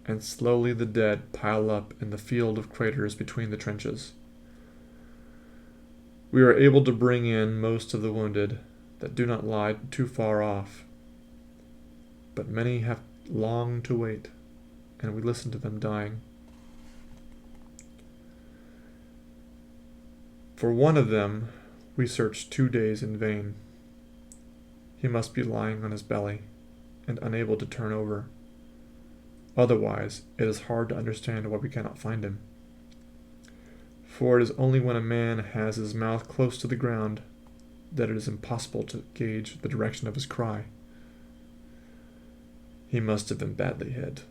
and slowly the dead pile up in the field of craters between the trenches. We are able to bring in most of the wounded that do not lie too far off, but many have long to wait, and we listen to them dying. For one of them, we searched 2 days in vain. He must be lying on his belly and unable to turn over. Otherwise, it is hard to understand why we cannot find him. For it is only when a man has his mouth close to the ground that it is impossible to gauge the direction of his cry. He must have been badly hit.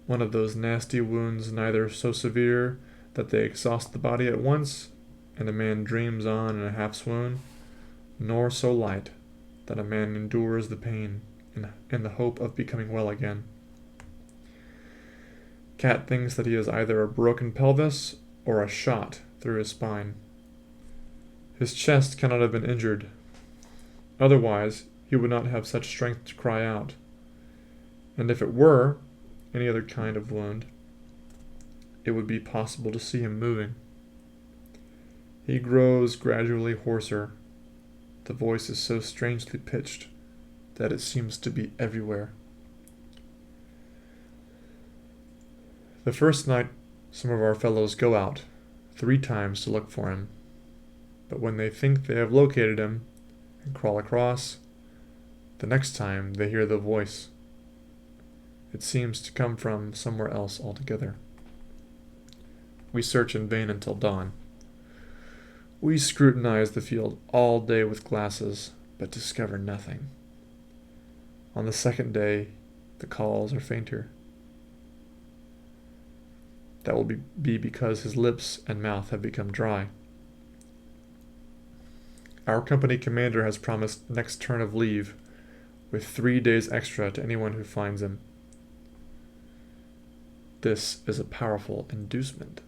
One of those nasty wounds, neither so severe that they exhaust the body at once, and a man dreams on in a half-swoon, nor so light that a man endures the pain in the hope of becoming well again. Cat thinks that he has either a broken pelvis or a shot through his spine. His chest cannot have been injured. Otherwise, he would not have such strength to cry out. And if it were any other kind of wound, it would be possible to see him moving. He grows gradually hoarser. The voice is so strangely pitched that it seems to be everywhere. The first night, some of our fellows go out 3 times to look for him, but when they think they have located him and crawl across, the next time they hear the voice. It seems to come from somewhere else altogether. We search in vain until dawn. We scrutinize the field all day with glasses, but discover nothing. On the second day, the calls are fainter. That will be because his lips and mouth have become dry. Our company commander has promised next turn of leave, with 3 days extra to anyone who finds him. This is a powerful inducement,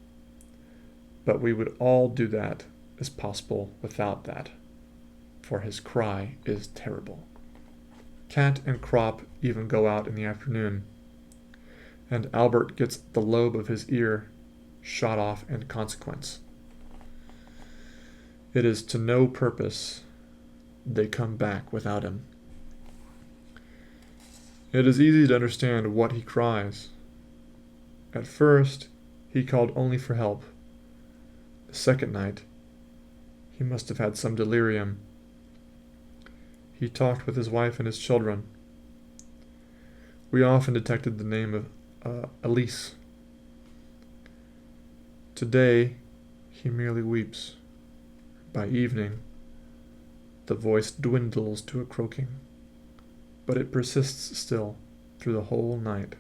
but we would all do that as possible without that, for his cry is terrible. Cat and Crop even go out in the afternoon, and Albert gets the lobe of his ear shot off in consequence. It is to no purpose they come back without him. It is easy to understand what he cries. At first, he called only for help. The second night, he must have had some delirium. He talked with his wife and his children. We often detected the name of Elise. Today, he merely weeps. By evening, the voice dwindles to a croaking, but it persists still through the whole night.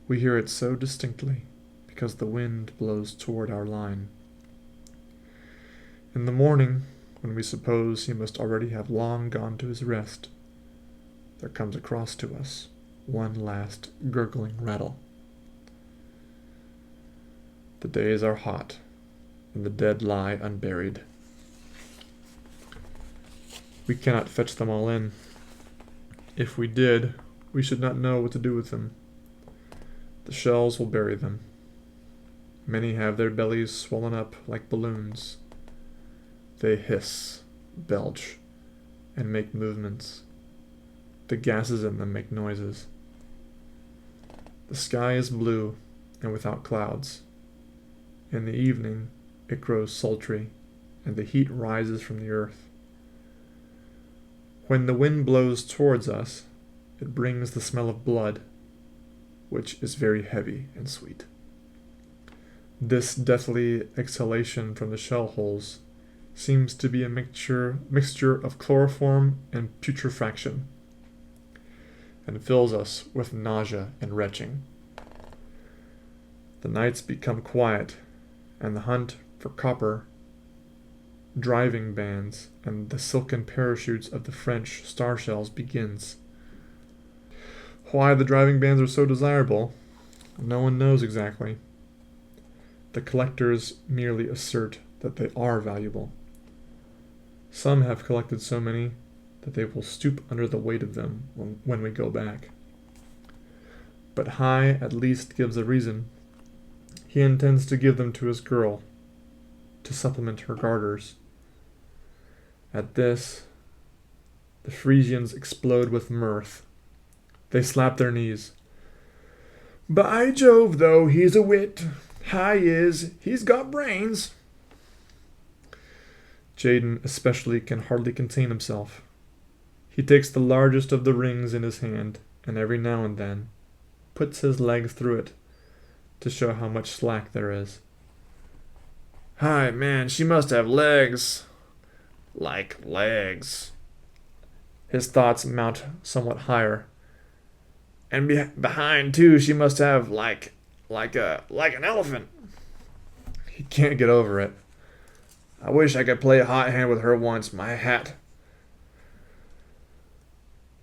We hear it so distinctly because the wind blows toward our line. In the morning, when we suppose he must already have long gone to his rest, there comes across to us one last gurgling rattle. The days are hot, and the dead lie unburied. We cannot fetch them all in. If we did, we should not know what to do with them. The shells will bury them. Many have their bellies swollen up like balloons. They hiss, belch, and make movements. The gases in them make noises. The sky is blue and without clouds. In the evening, it grows sultry, and the heat rises from the earth. When the wind blows towards us, it brings the smell of blood, which is very heavy and sweet. This deathly exhalation from the shell holes seems to be a mixture of chloroform and putrefaction, and fills us with nausea and retching. The nights become quiet, and the hunt for copper, driving bands, and the silken parachutes of the French star shells begins. Why the driving bands are so desirable, no one knows exactly. The collectors merely assert that they are valuable. Some have collected so many that they will stoop under the weight of them when we go back. But High at least gives a reason. He intends to give them to his girl, to supplement her garters. At this, the Frisians explode with mirth. They slap their knees. "By Jove, though, he's a wit. High is. He's got brains." Jaden especially can hardly contain himself. He takes the largest of the rings in his hand, and every now and then puts his legs through it to show how much slack there is. "Hi, man, she must have legs." Like legs. His thoughts mount somewhat higher. "And behind, too, she must have like an elephant." He can't get over it. "I wish I could play a hot hand with her once, my hat."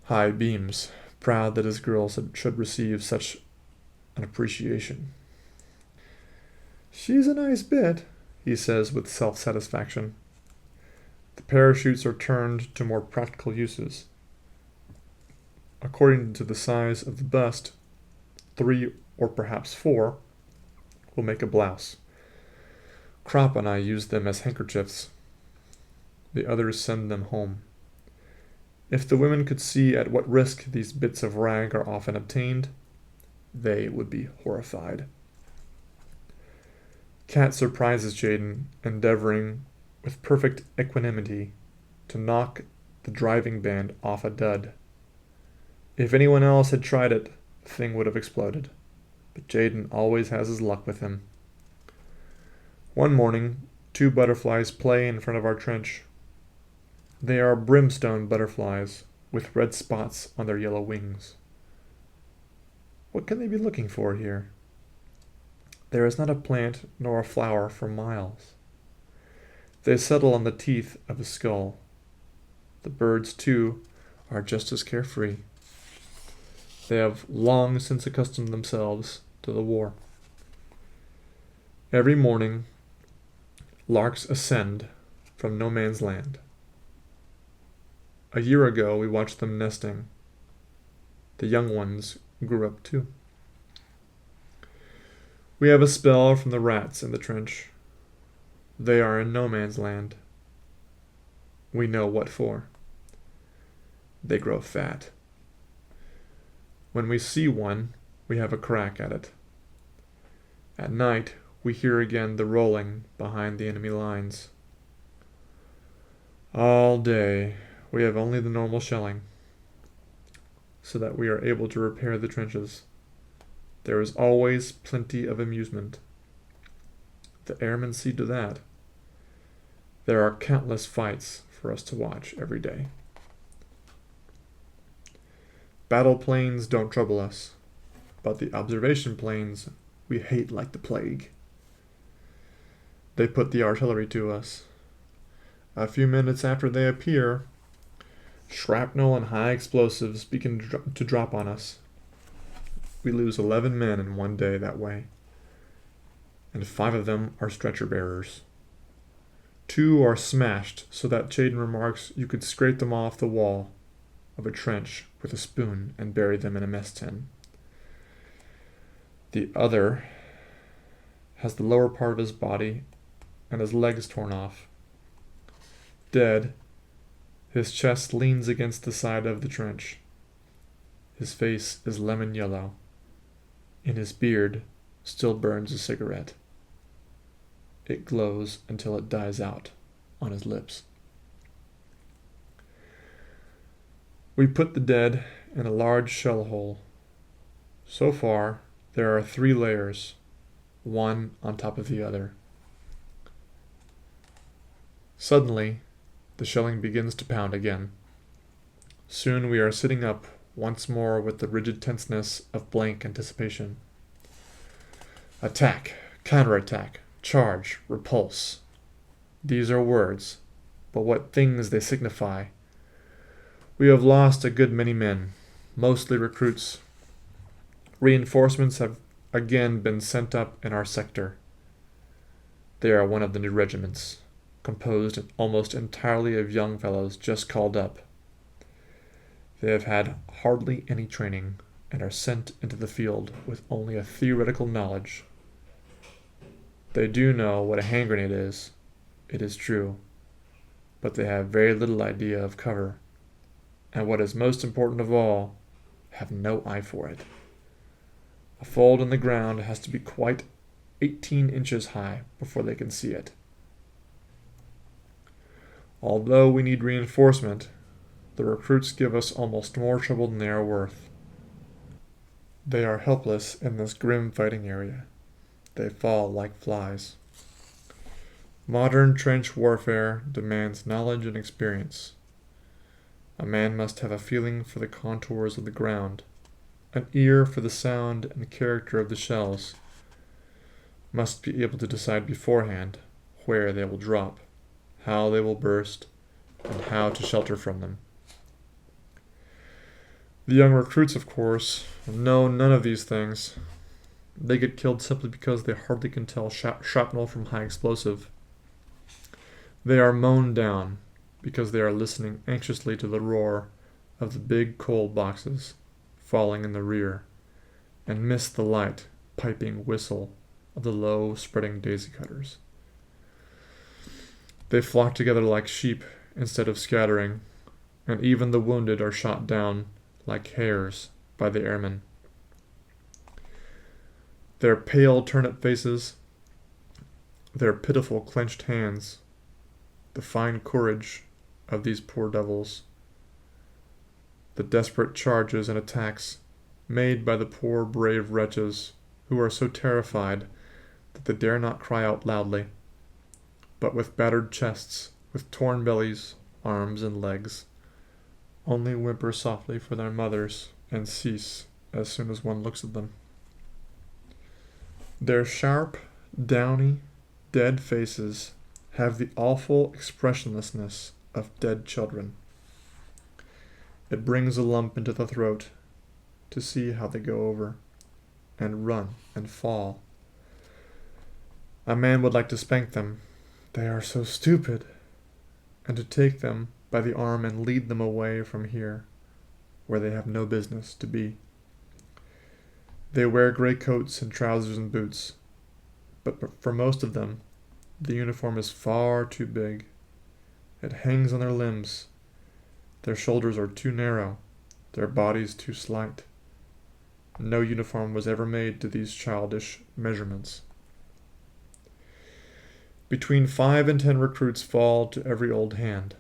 High beams, proud that his girl should receive such an appreciation. "She's a nice bit," he says with self-satisfaction. The parachutes are turned to more practical uses. According to the size of the bust, 3 or perhaps 4 will make a blouse. Crop and I use them as handkerchiefs. The others send them home. If the women could see at what risk these bits of rag are often obtained, they would be horrified. Cat surprises Jaden, endeavoring, with perfect equanimity, to knock the driving band off a dud. If anyone else had tried it, the thing would have exploded. But Jaden always has his luck with him. One morning, 2 butterflies play in front of our trench. They are brimstone butterflies, with red spots on their yellow wings. What can they be looking for here? There is not a plant nor a flower for miles. They settle on the teeth of a skull. The birds, too, are just as carefree. They have long since accustomed themselves to the war. Every morning, larks ascend from no man's land. A year ago, we watched them nesting. The young ones grew up too. We have a spell from the rats in the trench. They are in no man's land. We know what for. They grow fat. When we see one, we have a crack at it. At night, we hear again the rolling behind the enemy lines. All day, we have only the normal shelling, so that we are able to repair the trenches. There is always plenty of amusement. The airmen see to that. There are countless fights for us to watch every day. Battle planes don't trouble us, but the observation planes we hate like the plague. They put the artillery to us. A few minutes after they appear, shrapnel and high explosives begin to drop on us. We lose 11 men in one day that way, and 5 of them are stretcher bearers. 2 are smashed so that Jaden remarks you could scrape them off the wall of a trench with a spoon and bury them in a mess tin. The other has the lower part of his body and his legs torn off. Dead, his chest leans against the side of the trench. His face is lemon yellow. In his beard still burns a cigarette. It glows until it dies out on his lips. We put the dead in a large shell hole. So far, there are 3 layers, one on top of the other. Suddenly, the shelling begins to pound again. Soon we are sitting up once more with the rigid tenseness of blank anticipation. Attack, counterattack, charge, repulse. These are words, but what things they signify. We have lost a good many men, mostly recruits. Reinforcements have again been sent up in our sector. They are one of the new regiments, composed almost entirely of young fellows just called up. They have had hardly any training and are sent into the field with only a theoretical knowledge. They do know what a hand grenade is, it is true, but they have very little idea of cover, and what is most important of all, have no eye for it. A fold in the ground has to be quite 18 inches high before they can see it. Although we need reinforcement, the recruits give us almost more trouble than they are worth. They are helpless in this grim fighting area. They fall like flies. Modern trench warfare demands knowledge and experience. A man must have a feeling for the contours of the ground, an ear for the sound and character of the shells, must be able to decide beforehand where they will drop, how they will burst, and how to shelter from them. The young recruits, of course, know none of these things. They get killed simply because they hardly can tell shrapnel from high explosive. They are mown down because they are listening anxiously to the roar of the big coal boxes falling in the rear, and miss the light, piping whistle of the low, spreading daisy cutters. They flock together like sheep instead of scattering, and even the wounded are shot down like hares by the airmen. Their pale turnip faces, their pitiful clenched hands, the fine courage of these poor devils, the desperate charges and attacks made by the poor brave wretches who are so terrified that they dare not cry out loudly, but with battered chests, with torn bellies, arms, and legs, only whimper softly for their mothers and cease as soon as one looks at them. Their sharp, downy, dead faces have the awful expressionlessness of dead children. It brings a lump into the throat to see how they go over, and run, and fall. A man would like to spank them, they are so stupid, and to take them by the arm and lead them away from here, where they have no business to be. They wear gray coats and trousers and boots, but for most of them, the uniform is far too big. It hangs on their limbs. Their shoulders are too narrow, their bodies too slight. No uniform was ever made to these childish measurements. Between 5 and 10 recruits fall to every old hand.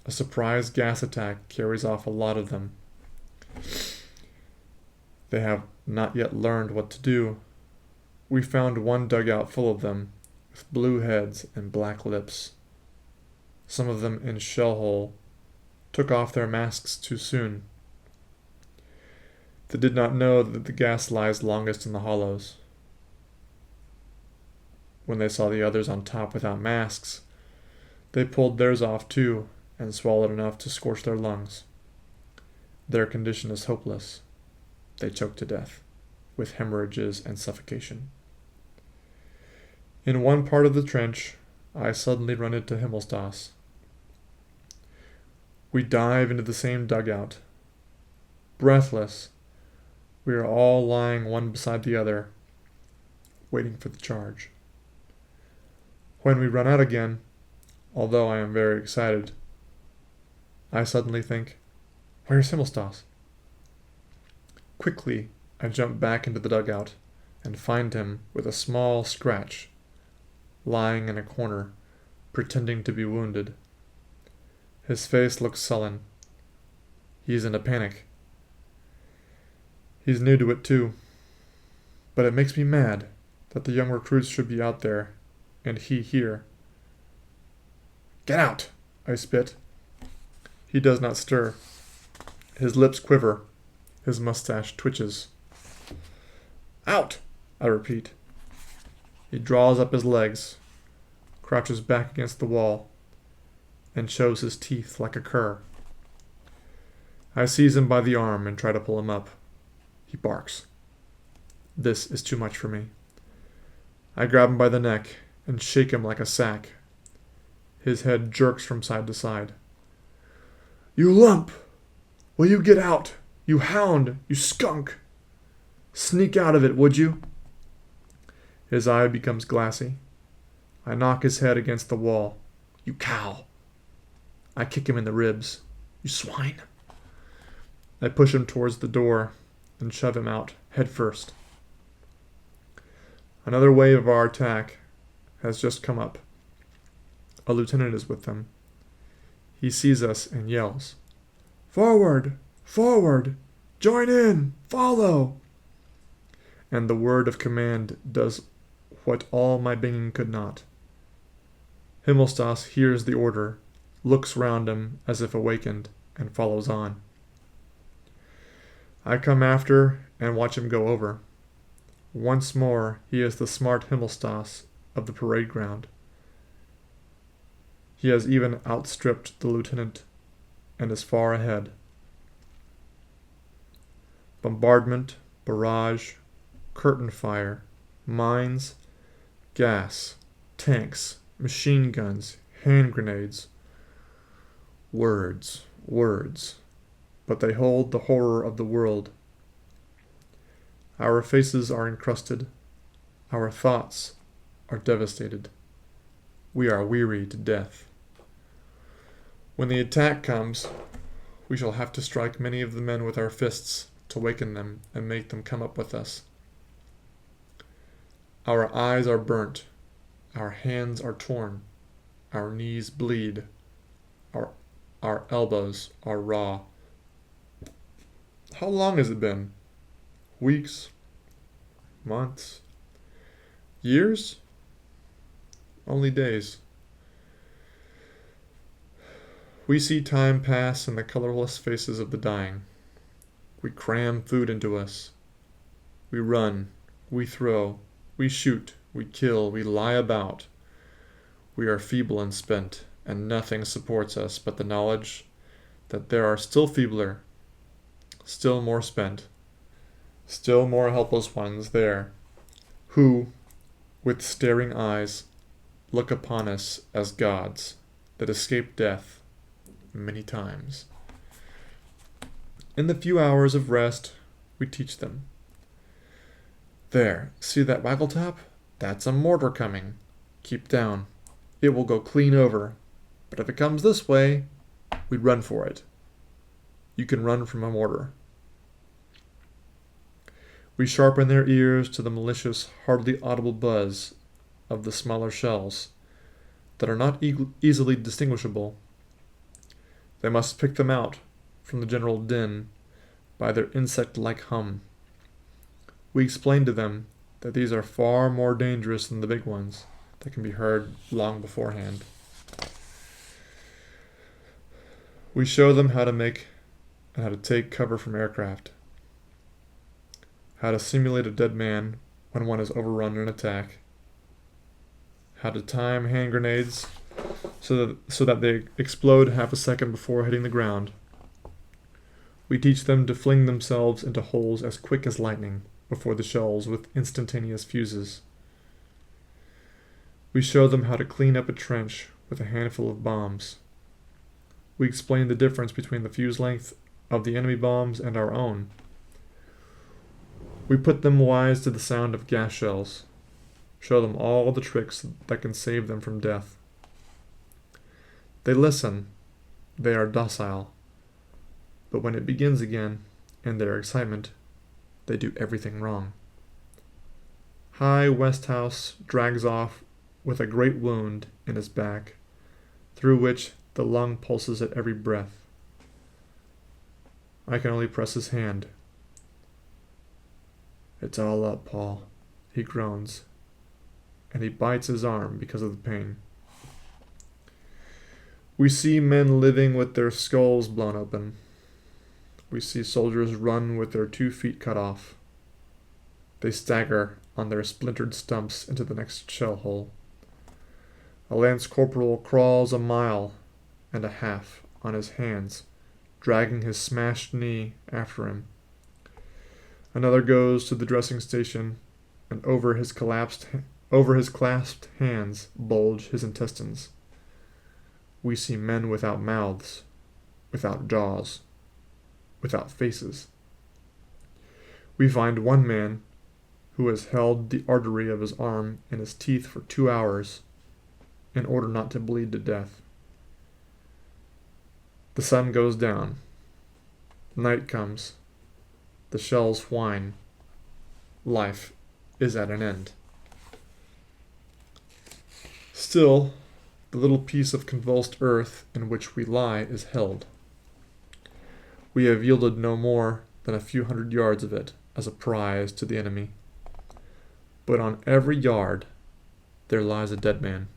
A surprise gas attack carries off a lot of them. They have not yet learned what to do. We found one dugout full of them, with blue heads and black lips. Some of them in shell hole took off their masks too soon. They did not know that the gas lies longest in the hollows. When they saw the others on top without masks, they pulled theirs off too and swallowed enough to scorch their lungs. Their condition is hopeless. They choke to death, with hemorrhages and suffocation. In one part of the trench, I suddenly run into Himmelstas. We dive into the same dugout. Breathless, we are all lying one beside the other, waiting for the charge. When we run out again, although I am very excited, I suddenly think, where's Himmelstas? Quickly, I jump back into the dugout and find him with a small scratch, lying in a corner, pretending to be wounded. His face looks sullen. He's in a panic. He's new to it too. But it makes me mad that the young recruits should be out there, and he here. Get out, I spit. He does not stir. His lips quiver. His mustache twitches. Out, I repeat. He draws up his legs, crouches back against the wall, and shows his teeth like a cur. I seize him by the arm and try to pull him up. He barks. This is too much for me. I grab him by the neck and shake him like a sack. His head jerks from side to side. You lump! Will you get out? You hound! You skunk! Sneak out of it, would you? His eye becomes glassy. I knock his head against the wall. You cow! I kick him in the ribs. You swine! I push him towards the door and shove him out, head first. Another wave of our attack has just come up. A lieutenant is with them. He sees us and yells, Forward! Forward! Join in! Follow! And the word of command does what all my binging could not. Himmelstas hears the order, looks round him as if awakened, and follows on. I come after and watch him go over. Once more he is the smart Himmelstas of the parade ground. He has even outstripped the lieutenant and is far ahead. Bombardment, barrage, curtain fire, mines, gas, tanks, machine guns, hand grenades. Words, words, but they hold the horror of the world. Our faces are encrusted. Our thoughts are devastated. We are weary to death. When the attack comes, we shall have to strike many of the men with our fists to waken them and make them come up with us. Our eyes are burnt, our hands are torn, our knees bleed, our elbows are raw. How long has it been? Weeks? Months? Years? Only days. We see time pass in the colorless faces of the dying. We cram food into us. We run. We throw. We shoot. We kill. We lie about. We are feeble and spent, and nothing supports us but the knowledge that there are still feebler, still more spent, still more helpless ones there, who, with staring eyes, look upon us as gods that escaped death many times. In the few hours of rest, we teach them. There, see that waggle top? That's a mortar coming. Keep down. It will go clean over. But if it comes this way, we run for it. You can run from a mortar. We sharpen their ears to the malicious, hardly audible buzz of the smaller shells that are not easily distinguishable. They must pick them out from the general din by their insect-like hum. We explain to them that these are far more dangerous than the big ones that can be heard long beforehand. We show them how to make and how to take cover from aircraft, how to simulate a dead man when one is overrun in an attack, how to time hand grenades so that they explode half a second before hitting the ground. We teach them to fling themselves into holes as quick as lightning before the shells with instantaneous fuses. We show them how to clean up a trench with a handful of bombs. We explain the difference between the fuse length of the enemy bombs and our own. We put them wise to the sound of gas shells, show them all the tricks that can save them from death. They listen, they are docile, but when it begins again, in their excitement, they do everything wrong. High Westhouse drags off with a great wound in his back, through which the lung pulses at every breath. I can only press his hand. It's all up, Paul, he groans, and he bites his arm because of the pain. We see men living with their skulls blown open. We see soldiers run with their 2 feet cut off. They stagger on their splintered stumps into the next shell hole. A lance corporal crawls a mile and a half on his hands, dragging his smashed knee after him. Another goes to the dressing station, and over his clasped hands bulge his intestines. We see men without mouths, without jaws, without faces. We find one man who has held the artery of his arm in his teeth for 2 hours in order not to bleed to death. The sun goes down. Night comes. The shells whine. Life is at an end. Still, the little piece of convulsed earth in which we lie is held. We have yielded no more than a few hundred yards of it as a prize to the enemy. But on every yard there lies a dead man.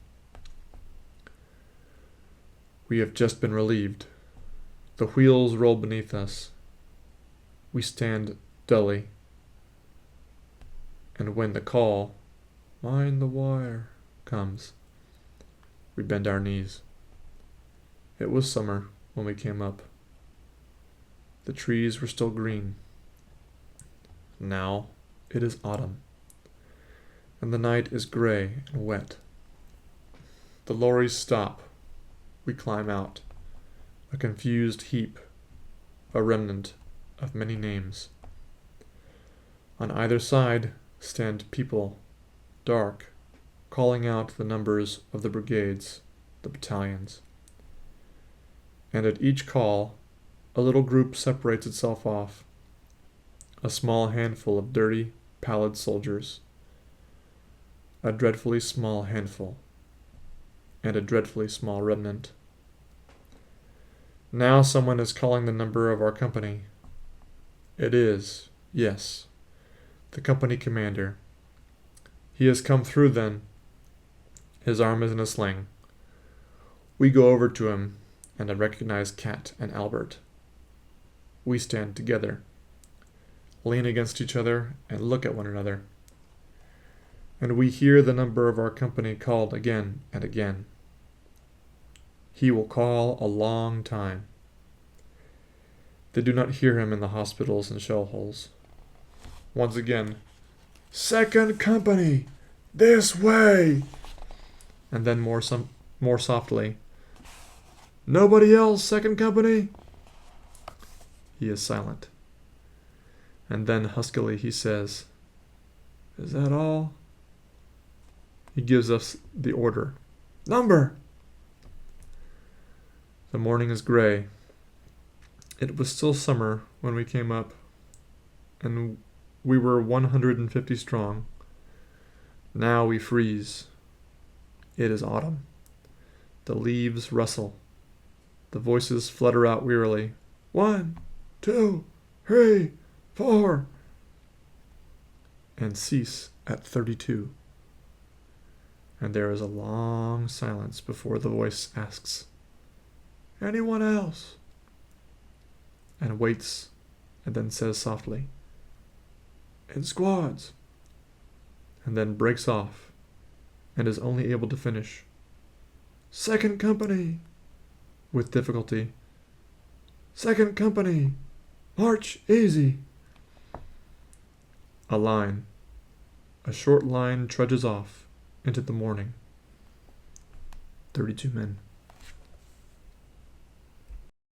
We have just been relieved. The wheels roll beneath us. We stand dully. And when the call, "Mind the wire," comes, we bend our knees. It was summer when we came up. The trees were still green. Now it is autumn, and the night is gray and wet. The lorries stop. We climb out, a confused heap, a remnant of many names. On either side stand people, dark, calling out the numbers of the brigades, the battalions. and at each call, a little group separates itself off. A small handful of dirty, pallid soldiers. A dreadfully small handful. And a dreadfully small remnant. Now someone is calling the number of our company. It is, yes, the company commander. He has come through then. His arm is in a sling. We go over to him, and I recognize Kat and Albert. We stand together, lean against each other, and look at one another. And we hear the number of our company called again and again. He will call a long time. They do not hear him in the hospitals and shell holes. Once again, "Second company! This way!" And then more softly, "Nobody else, second company?" He is silent. And then huskily he says, "Is that all?" He gives us the order. "Number!" The morning is gray. It was still summer when we came up, and we were 150 strong. Now we freeze. It is autumn. The leaves rustle. The voices flutter out wearily. 1, 2, 3, 4, and cease at 32. And there is a long silence before the voice asks, "Anyone else?" And waits, and then says softly, "In squads," and then breaks off, and is only able to finish, "Second company," with difficulty. "Second company, march easy." A short line trudges off into the morning. 32 men.